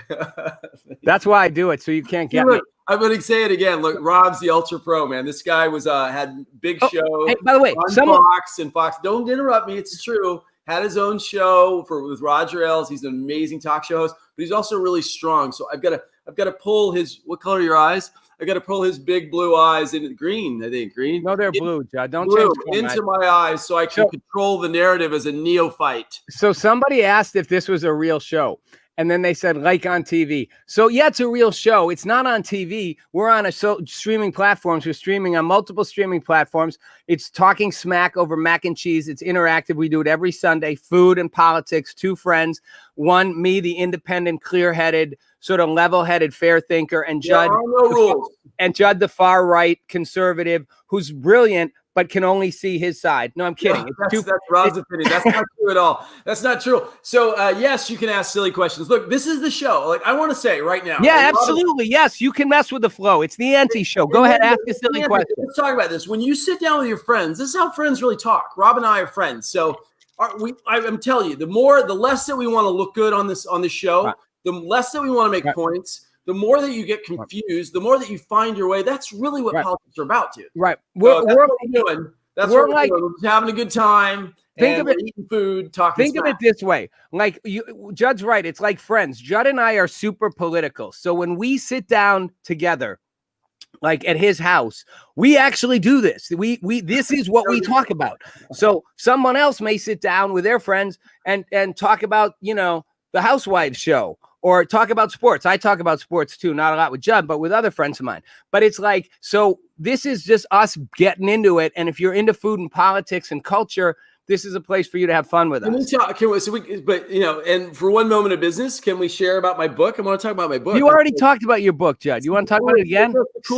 Speaker 1: That's why I do it, so you can't get me.
Speaker 2: I'm going to say it again. Look, Rob's the ultra pro, man. This guy was had big show.
Speaker 1: Hey, by the way,
Speaker 2: on Fox. Don't interrupt me. It's true. Had his own show with Roger Ailes. He's an amazing talk show host, but he's also really strong. So I've got to pull his. What color are your eyes? I got to pull his big blue eyes into green. I think green.
Speaker 1: No, they're blue, Judd. Don't change
Speaker 2: into my eyes so I can control the narrative as a neophyte.
Speaker 1: So somebody asked if this was a real show. And then they said, like on TV. So yeah, it's a real show. It's not on TV. We're on streaming platforms. We're streaming on multiple streaming platforms. It's talking smack over mac and cheese. It's interactive. We do it every Sunday. Food and politics. Two friends. One, me, the independent, clear-headed, sort of level-headed, fair thinker, and Judd.
Speaker 2: No rules.
Speaker 1: And Judd, the far right conservative, who's brilliant, but can only see his side. No, I'm kidding.
Speaker 2: That's Rob's opinion. That's not true at all. That's not true. So, yes, you can ask silly questions. Look, this is the show. Like, I want to say right now.
Speaker 1: Yeah, absolutely. Yes, you can mess with the flow. It's the anti-show. Go ahead, ask a silly question.
Speaker 2: Let's talk about this. When you sit down with your friends, this is how friends really talk. Rob and I are friends. So, I'm telling you, the less that we want to look good on this show, the less that we want to make points. The more that you get confused, the more that you find your way. That's really what politics are about, dude.
Speaker 1: Right.
Speaker 2: That's what we're doing. That's what we're doing. We're just having a good time.
Speaker 1: Think of it,
Speaker 2: eating food, talking.
Speaker 1: Think of it this way. Like Judd's right. It's like friends. Judd and I are super political. So when we sit down together, like at his house, we actually do this. This is what we talk about. So someone else may sit down with their friends and talk about, the Housewives show. Or talk about sports. I talk about sports too, not a lot with Judd, but with other friends of mine. But it's like, so this is just us getting into it. And if you're into food and politics and culture, this is a place for you to have fun with us.
Speaker 2: And for one moment of business, can we share about my book? I want to talk about my book.
Speaker 1: You already talked about your book, Judd. You want to talk about it again?
Speaker 2: It's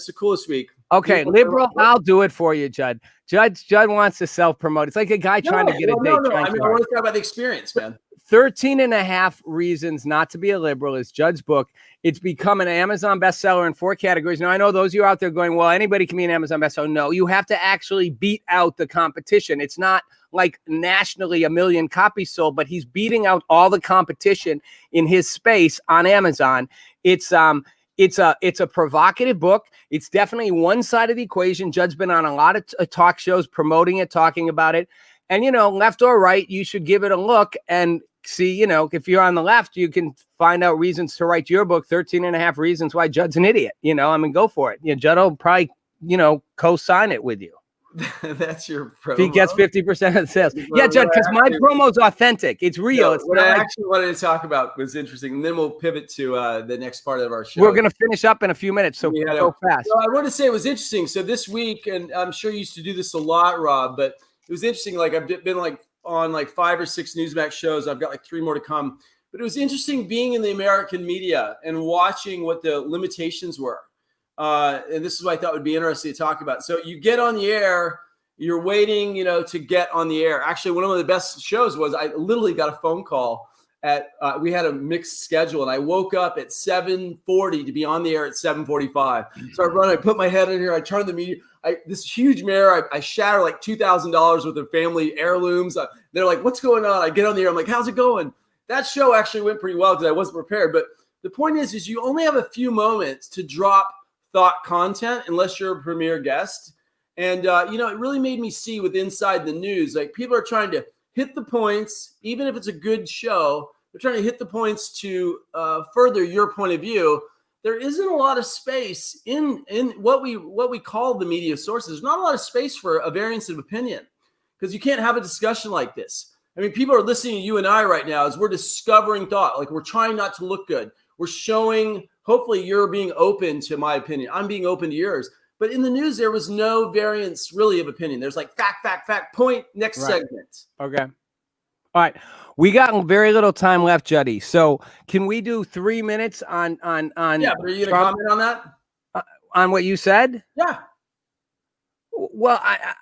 Speaker 2: the coolest week.
Speaker 1: Okay, liberal, I'll do it for you, Judd. Judd wants to self-promote. It's like a guy trying to get a date.
Speaker 2: I want to talk about the experience, man.
Speaker 1: 13 and a half Reasons Not to Be a Liberal is Judd's book. It's become an Amazon bestseller in 4 categories. Now, I know those of you out there going, well, anybody can be an Amazon bestseller. No, you have to actually beat out the competition. It's not like nationally 1 million copies sold, but he's beating out all the competition in his space on Amazon. It's a provocative book. It's definitely one side of the equation. Judd's been on a lot of talk shows promoting it, talking about it. And, left or right, you should give it a look and see, if you're on the left, you can find out reasons to write your book, 13 and a half Reasons Why Judd's an Idiot. Go for it. Judd will probably, co-sign it with you.
Speaker 2: That's your
Speaker 1: If he gets
Speaker 2: promo?
Speaker 1: 50% of the sales.
Speaker 2: Well,
Speaker 1: Yeah, Judd,
Speaker 2: what I
Speaker 1: because my
Speaker 2: actually-
Speaker 1: promo's authentic. It's real.
Speaker 2: No,
Speaker 1: It's
Speaker 2: what
Speaker 1: not
Speaker 2: I
Speaker 1: like
Speaker 2: actually wanted to talk about was interesting, and then we'll pivot to the next part of our show.
Speaker 1: we're going to finish up in a few minutes, so go fast.
Speaker 2: So I want to say it was interesting. So this week, and I'm sure you used to do this a lot, Rob, but it was interesting. Like I've been like on like 5 or 6 Newsmax shows. I've got like 3 more to come. But it was interesting being in the American media and watching what the limitations were. And this is what I thought would be interesting to talk about. So you get on the air, you're waiting, to get on the air. Actually, one of the best shows was I literally got a phone call at we had a mixed schedule, and I woke up at 7:40 to be on the air at 7:45. So I run, I put my head in here, I turn the media, this huge mirror, I shatter like $2,000 worth of family heirlooms. They're like, "What's going on?" I get on the air, I'm like, "How's it going?" That show actually went pretty well because I wasn't prepared. But the point is you only have a few moments to drop thought content unless you're a premier guest. And, it really made me see with Inside the News, like people are trying to hit the points, even if it's a good show, they're trying to hit the points to further your point of view. There isn't a lot of space in what we call the media sources. There's not a lot of space for a variance of opinion because you can't have a discussion like this. I mean, people are listening to you and I right now as we're discovering thought. Like we're trying not to look good. We're showing, hopefully you're being open to my opinion. I'm being open to yours. But in the news, there was no variance really of opinion. There's like fact, point, next segment.
Speaker 1: Okay. All right. We got very little time left, Juddy. So can we do 3 minutes on
Speaker 2: Yeah, but are you going to comment on that?
Speaker 1: On what you said?
Speaker 2: Yeah.
Speaker 1: Well, I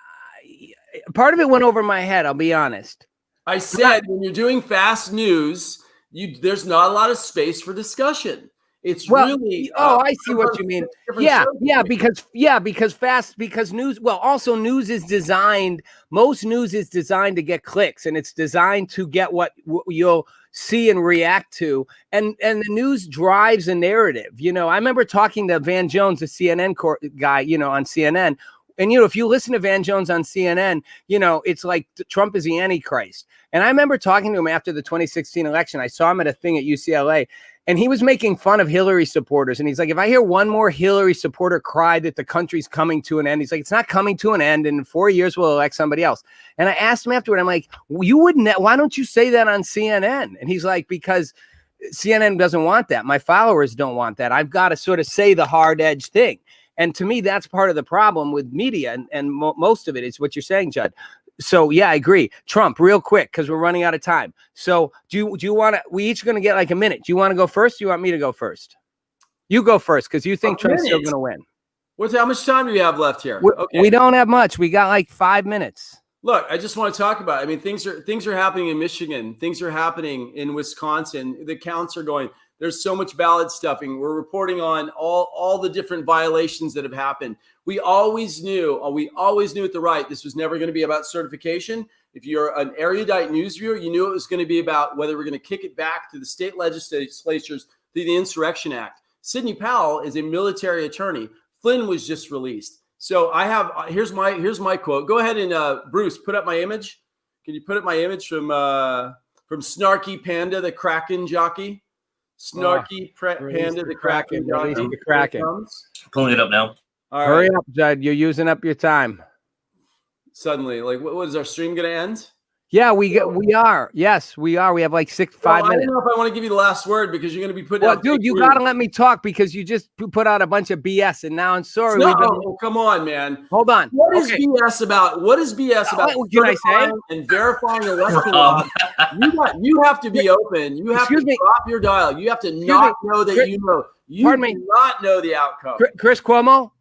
Speaker 1: part of it went over my head, I'll be honest.
Speaker 2: I said when you're doing fast news, there's not a lot of space for discussion. It's really
Speaker 1: I see what you mean. Because news, also news is designed, most news is designed to get clicks, and it's designed to get what you'll see and react to, and the news drives a narrative. I remember talking to Van Jones, the CNN guy, on CNN. And, if you listen to Van Jones on CNN, it's like Trump is the Antichrist. And I remember talking to him after the 2016 election. I saw him at a thing at UCLA, and he was making fun of Hillary supporters. And he's like, if I hear one more Hillary supporter cry that the country's coming to an end, he's like, it's not coming to an end. And in 4 years, we'll elect somebody else. And I asked him afterward, I'm like, why don't you say that on CNN? And he's like, because CNN doesn't want that. My followers don't want that. I've got to sort of say the hard edge thing. And to me, that's part of the problem with media, and most of it is what you're saying, Judd. So, yeah, I agree. Trump, real quick, because we're running out of time. So do you want to – we each going to get like a minute. Do you want to go first? Do you want me to go first? You go first because you think Trump's still going to win.
Speaker 2: How much time do we have left here?
Speaker 1: We don't have much. We got like 5 minutes.
Speaker 2: Look, I just want to talk about it. I mean, things are happening in Michigan. Things are happening in Wisconsin. The counts are going – there's so much ballot stuffing. We're reporting on all the different violations that have happened. We always knew at the right, this was never going to be about certification. If you're an erudite news viewer, you knew it was going to be about whether we're going to kick it back to the state legislatures through the Insurrection Act. Sidney Powell is a military attorney. Flynn was just released. So I have, here's my quote. Go ahead and Bruce, put up my image. Can you put up my image from Snarky Panda, the Kraken jockey? Snarky Panda, the Kraken.
Speaker 1: The Kraken.
Speaker 3: Pulling it up now.
Speaker 2: All
Speaker 1: Hurry up, Judd. You're using up your time.
Speaker 2: Suddenly, like, what is our stream going to end?
Speaker 1: Yeah, we are. Yes, we are. We have like 5 minutes.
Speaker 2: I don't know if I want to give you the last word because you're going to be putting out.
Speaker 1: Dude, you got to let me talk because you just put out a bunch of BS, and now I'm sorry.
Speaker 2: No, come on, man.
Speaker 1: Hold on.
Speaker 2: What is BS about? What is BS about?
Speaker 1: What can I say?
Speaker 2: And verifying election law. You have to be open. You have to drop your dial. You have to not know that you know. You do not know the outcome.
Speaker 1: Chris Cuomo,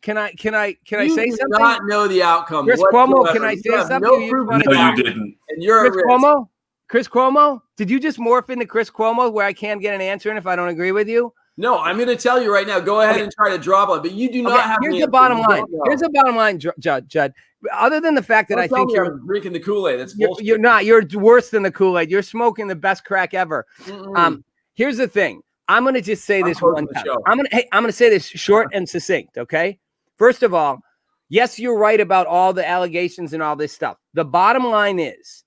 Speaker 1: can I say something?
Speaker 2: You do not know the outcome.
Speaker 1: Chris Cuomo, can I say something?
Speaker 3: No, you didn't.
Speaker 2: And you're
Speaker 1: Chris Cuomo, did you just morph into Chris Cuomo where I can't get an answer in if I don't agree with you?
Speaker 2: No, I'm going to tell you right now. Go ahead and try to drop on, but you do not have.
Speaker 1: Here's the bottom line. Here's the bottom line, Judd. Other than the fact that I think you're
Speaker 2: drinking the Kool-Aid, that's bullshit.
Speaker 1: You're not. You're worse than the Kool-Aid. You're smoking the best crack ever. Here's the thing. I'm going to just say this one time. I'm going to say this short and succinct, okay? First of all, yes, you're right about all the allegations and all this stuff. The bottom line is,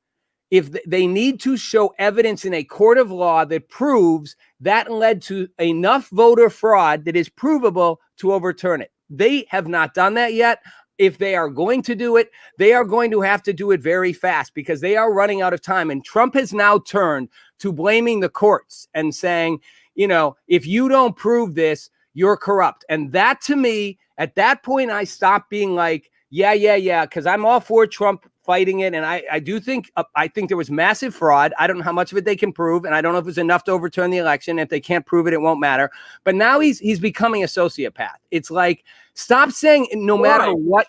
Speaker 1: if they need to show evidence in a court of law that proves that led to enough voter fraud that is provable to overturn it. They have not done that yet. if they are going to do it, they are going to have to do it very fast because they are running out of time. And Trump has now turned to blaming the courts and saying, you know, if you don't prove this, you're corrupt. And that, to me, at that point, I stopped being like, yeah, because I'm all for Trump fighting it. And I do think, I think there was massive fraud. I don't know how much of it they can prove. And I don't know if it's enough to overturn the election. If they can't prove it, it won't matter. But now he's becoming a sociopath. It's like, stop saying no matter what,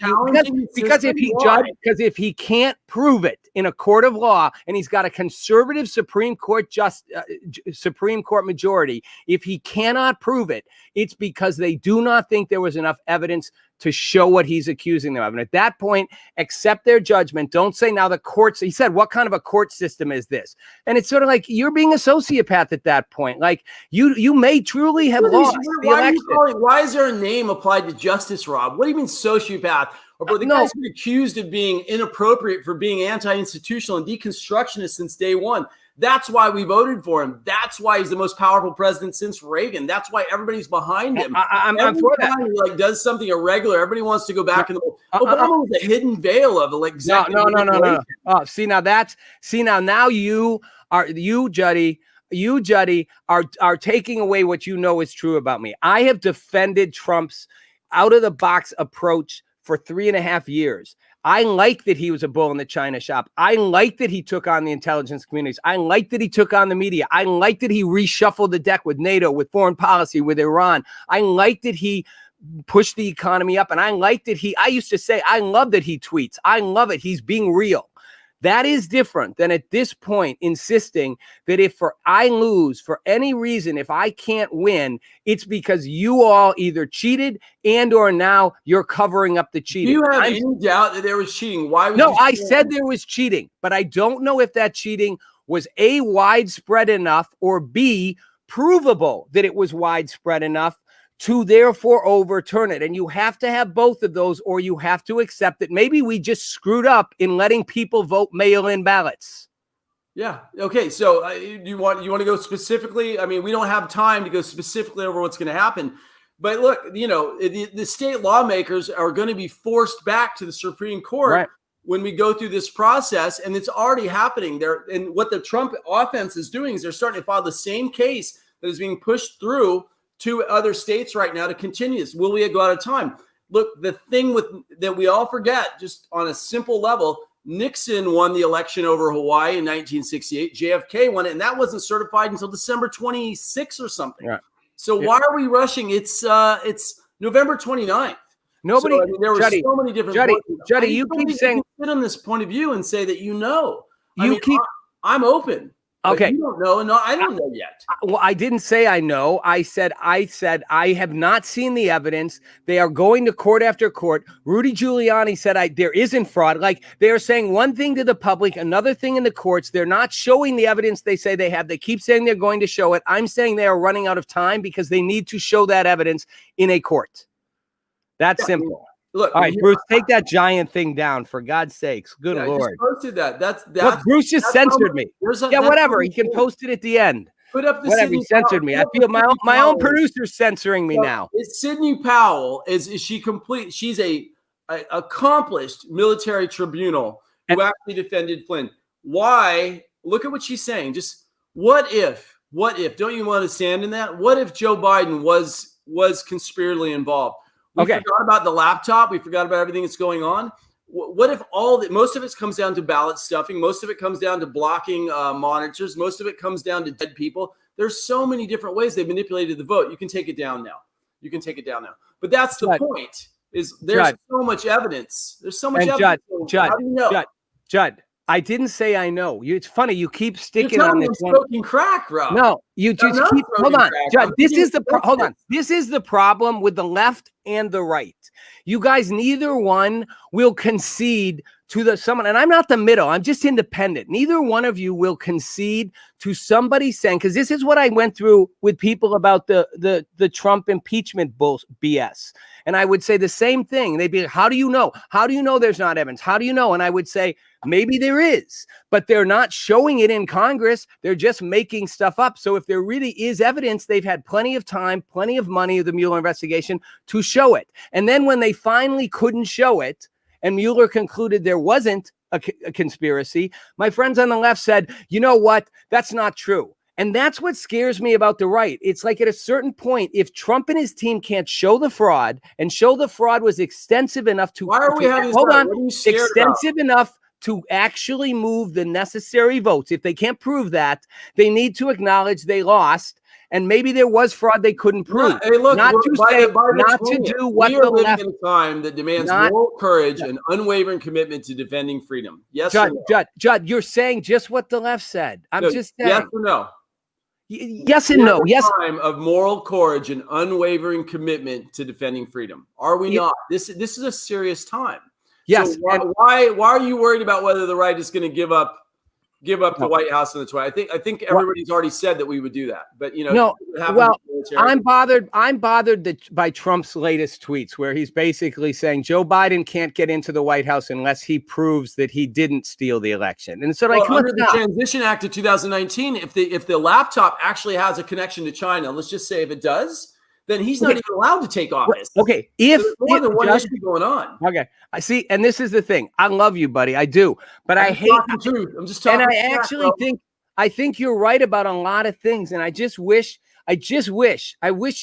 Speaker 1: because if he can't prove it in a court of law, and he's got a conservative Supreme Court majority, if he cannot prove it, it's because they do not think there was enough evidence to show what he's accusing them of. And at that point, accept their judgment. Don't say now the courts, he said, what kind of a court system is this? And it's sort of like you're being a sociopath at that point. Like you may truly have lost the election.
Speaker 2: Why is there a name applied to justice, Rob? What do you mean sociopath? Or the guy's been accused of being inappropriate for being anti-institutional and deconstructionist since day one. That's why we voted for him. That's why he's the most powerful president since Reagan. That's why everybody's behind him.
Speaker 1: I'm for that.
Speaker 2: He like does something irregular, everybody wants to go back in the Obama was a hidden veil of like executive.
Speaker 1: No. Oh, now you, Juddy, are taking away what you know is true about me. I have defended Trump's out of the box approach for 3.5 years. I like that he was a bull in the China shop. I like that he took on the intelligence communities. I like that he took on the media. I like that he reshuffled the deck with NATO, with foreign policy, with Iran. I like that he pushed the economy up. And I like that I used to say, I love that he tweets. I love it. He's being real. That is different than at this point insisting that if I lose for any reason, if I can't win, it's because you all either cheated and or now you're covering up the cheating.
Speaker 2: Do you have any doubt that there was cheating? Why would
Speaker 1: No, I said there was cheating, but I don't know if that cheating was A, widespread enough, or B, provable that it was widespread enough to therefore overturn it. And you have to have both of those, or you have to accept that maybe we just screwed up in letting people vote mail-in ballots.
Speaker 2: Yeah. Okay. So you want to go specifically? I mean, we don't have time to go specifically over what's going to happen. But look, you know, the state lawmakers are going to be forced back to the Supreme Court when we go through this process. And it's already happening there. And what the Trump offense is doing is they're starting to file the same case that is being pushed through to other states right now to continue this. Will we go out of time? Look, the thing that we all forget, just on a simple level, Nixon won the election over Hawaii in 1968. JFK won it, and that wasn't certified until December 26 or something. Right. So why are we rushing? It's November 29th.
Speaker 1: Nobody.
Speaker 2: So, I mean, there were so many different.
Speaker 1: Juddy, you keep saying
Speaker 2: sit on this point of view and say that you know. I'm open.
Speaker 1: Okay.
Speaker 2: You don't know, and I don't know yet.
Speaker 1: Well, I didn't say I know. I said I have not seen the evidence. They are going to court after court. Rudy Giuliani said there isn't fraud. Like, they are saying one thing to the public, another thing in the courts. They're not showing the evidence they say they have. They keep saying they're going to show it. I'm saying they are running out of time because they need to show that evidence in a court. That's simple.
Speaker 2: Look,
Speaker 1: all right, Bruce, take that giant thing down, for God's sakes. Good Lord.
Speaker 2: I just posted that. That's
Speaker 1: look, Bruce just censored me. Whatever. He can post it at the end.
Speaker 2: Put up the
Speaker 1: whatever. He censored me. I feel my own producer censoring me now.
Speaker 2: It's Sidney Powell. Is she complete? She's a accomplished military tribunal who actually defended Flynn. Why? Look at what she's saying. Just what if? Don't you want to stand in that? What if Joe Biden was conspiratorially involved? We forgot about the laptop. We forgot about everything that's going on. What if most of it comes down to ballot stuffing? Most of it comes down to blocking monitors. Most of it comes down to dead people. There's so many different ways they manipulated the vote. You can take it down now. But that's the point. Is there's so much evidence. There's so much evidence. How do you know?
Speaker 1: Judd, I didn't say I know. It's funny. You keep sticking on this one.
Speaker 2: Smoking crack, Rob.
Speaker 1: No, you just keep. Hold on, Judd. This is the problem with the left and the right. You guys, neither one will concede to someone, and I'm not the middle. I'm just independent. Neither one of you will concede to somebody saying, because this is what I went through with people about the Trump impeachment BS. And I would say the same thing. They'd be like, how do you know? How do you know there's not evidence? How do you know? And I would say, Maybe there is, but they're not showing it in Congress. They're just making stuff up. So if there really is evidence, they've had plenty of time, plenty of money of the Mueller investigation to show it. And then when they finally couldn't show it, and Mueller concluded there wasn't a conspiracy, my friends on the left said, you know what? That's not true. And that's what scares me about the right. It's like at a certain point, if Trump and his team can't show the fraud and show the fraud was extensive enough to—
Speaker 2: Why are we having this?
Speaker 1: Hold on.
Speaker 2: What are you scared
Speaker 1: Extensive enough to actually move the necessary votes. If they can't prove that, they need to acknowledge they lost. And maybe there was fraud they couldn't prove.
Speaker 2: Hey, look,
Speaker 1: not to say, not to do what
Speaker 2: we are
Speaker 1: the
Speaker 2: living
Speaker 1: left—
Speaker 2: in a time that demands moral courage and unwavering commitment to defending freedom. Yes,
Speaker 1: Judd,
Speaker 2: or no?
Speaker 1: Judd, you're saying just what the left said. I'm just saying.
Speaker 2: Yes or no?
Speaker 1: Yes and no. Yes.
Speaker 2: Time of moral courage and unwavering commitment to defending freedom. Are we not? This is a serious time.
Speaker 1: Yes.
Speaker 2: So why are you worried about whether the right is going to give up the White House in the 20? I think everybody's already said that we would do that. But
Speaker 1: no. Well, I'm bothered by Trump's latest tweets where he's basically saying Joe Biden can't get into the White House unless he proves that he didn't steal the election. And so,
Speaker 2: under the Transition Act of 2019, if the laptop actually has a connection to China, let's just say if it does, then he's not even allowed to take office.
Speaker 1: Okay,
Speaker 2: there's more than one issue going on.
Speaker 1: Okay, I see, and this is the thing. I love you, buddy. I do, but I hate
Speaker 2: the truth. I'm just talking.
Speaker 1: And I actually think you're right about a lot of things, and I wish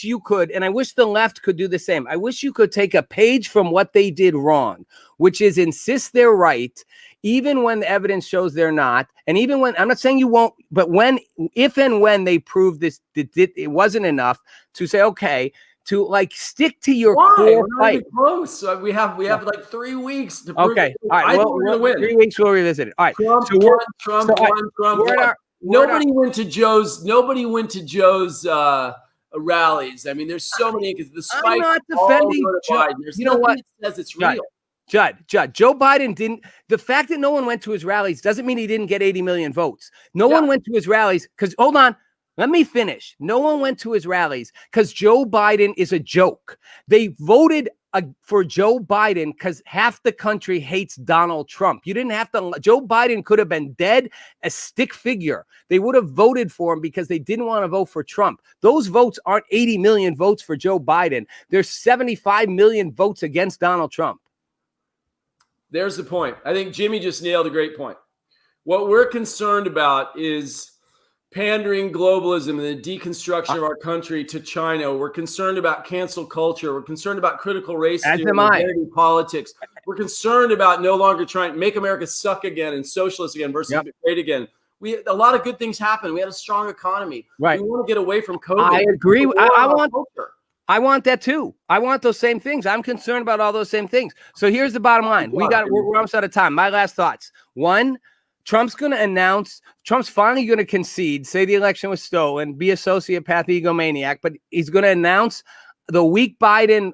Speaker 1: you could, and I wish the left could do the same. I wish you could take a page from what they did wrong, which is insist they're right, even when the evidence shows they're not. And even when, I'm not saying you won't, but if and when they prove this, it wasn't enough to say, okay, to like stick to your core
Speaker 2: We're not
Speaker 1: fight.
Speaker 2: even close. We have like 3 weeks to prove
Speaker 1: okay.
Speaker 2: it.
Speaker 1: All right. Well,
Speaker 2: we're going to win.
Speaker 1: 3 weeks we'll revisit it. All right.
Speaker 2: Trump won. Nobody went to Joe's rallies. I mean, there's so many.
Speaker 1: I'm not defending Joe.
Speaker 2: You know what? Says it's real.
Speaker 1: Judd, Joe Biden didn't. The fact that no one went to his rallies doesn't mean he didn't get 80 million votes. No one went to his rallies because, hold on, let me finish. No one went to his rallies because Joe Biden is a joke. They voted for Joe Biden because half the country hates Donald Trump. You didn't have to. Joe Biden could have been dead, a stick figure. They would have voted for him because they didn't want to vote for Trump. Those votes aren't 80 million votes for Joe Biden. There's 75 million votes against Donald Trump.
Speaker 2: There's the point. I think Jimmy just nailed a great point. What we're concerned about is pandering globalism and the deconstruction of our country to China. We're concerned about cancel culture. We're concerned about critical race theory, identity politics. We're concerned about no longer trying to make America suck again and socialist again versus be great again. A lot of good things happen. We had a strong economy.
Speaker 1: Right.
Speaker 2: We want to get away from COVID.
Speaker 1: I agree. I want that too. I want those same things. I'm concerned about all those same things. So here's the bottom line. We're almost out of time. My last thoughts. One, Trump's finally going to concede, say the election was stolen, be a sociopath, egomaniac, but he's going to announce the week Biden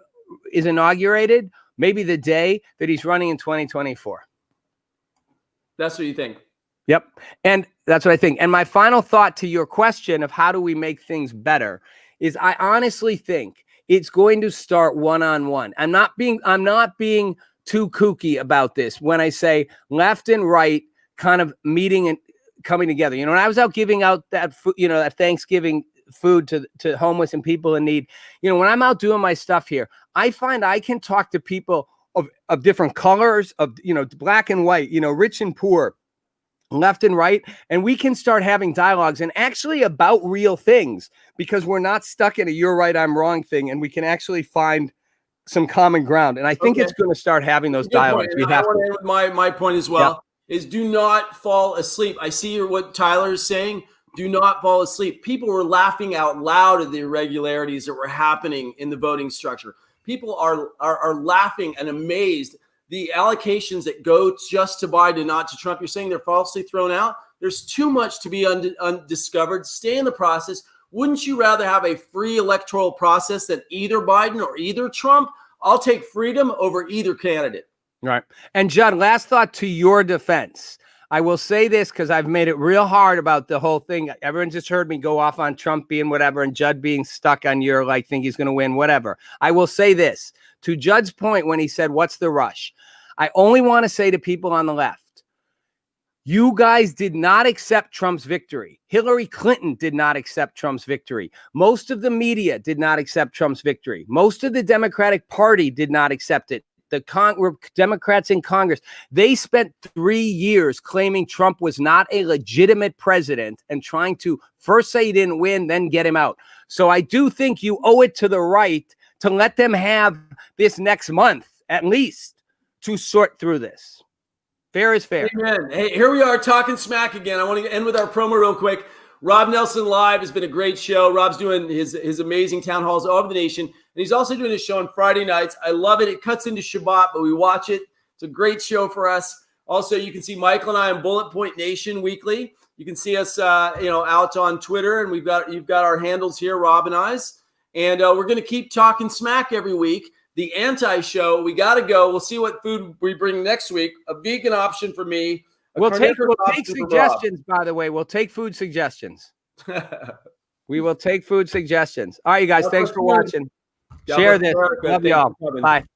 Speaker 1: is inaugurated, maybe the day that he's running in 2024.
Speaker 2: That's what you think?
Speaker 1: Yep. And that's what I think. And my final thought to your question of how do we make things better is I honestly think it's going to start one-on-one. I'm not being too kooky about this when I say left and right kind of meeting and coming together. When I was out giving out that Thanksgiving food to homeless and people in need, when I'm out doing my stuff here, I find I can talk to people of different colors, of black and white, rich and poor, left and right, and we can start having dialogues and actually about real things because we're not stuck in a you're right, I'm wrong thing, and we can actually find some common ground. And I think it's going to start having those dialogues. We have to.
Speaker 2: With my point as well is do not fall asleep. I see what Tyler is saying. Do not fall asleep. People were laughing out loud at the irregularities that were happening in the voting structure. People are laughing and amazed. The allocations that go just to Biden, not to Trump, you're saying they're falsely thrown out. There's too much to be undiscovered. Stay in the process. Wouldn't you rather have a free electoral process than either Biden or either Trump? I'll take freedom over either candidate.
Speaker 1: Right. And Judd, last thought to your defense. I will say this because I've made it real hard about the whole thing. Everyone just heard me go off on Trump being whatever and Judd being stuck on your think he's going to win, whatever. I will say this to Judd's point when he said, what's the rush? I only want to say to people on the left, You guys did not accept Trump's victory. Hillary Clinton did not accept Trump's victory. Most of the media did not accept Trump's victory. Most of the Democratic Party did not accept it. The Democrats in Congress, they spent 3 years claiming Trump was not a legitimate president and trying to first say he didn't win, then get him out. So I do think you owe it to the right to let them have this next month, at least, to sort through this. Fair is fair.
Speaker 2: Amen. Hey, here we are talking smack again. I want to end with our promo real quick. Rob Nelson Live has been a great show. Rob's doing his amazing town halls all over the nation. And he's also doing his show on Friday nights. I love it. It cuts into Shabbat, but we watch it. It's a great show for us. Also, you can see Michael and I on Bullet Point Nation weekly. You can see us, out on Twitter, and you've got our handles here, Rob and I's. And we're going to keep talking smack every week. The anti-show, we got to go. We'll see what food we bring next week. A vegan option for me.
Speaker 1: We'll take suggestions, by the way. We'll take food suggestions. We will take food suggestions. All right, you guys. Thanks for watching. Share this. Love y'all. Bye.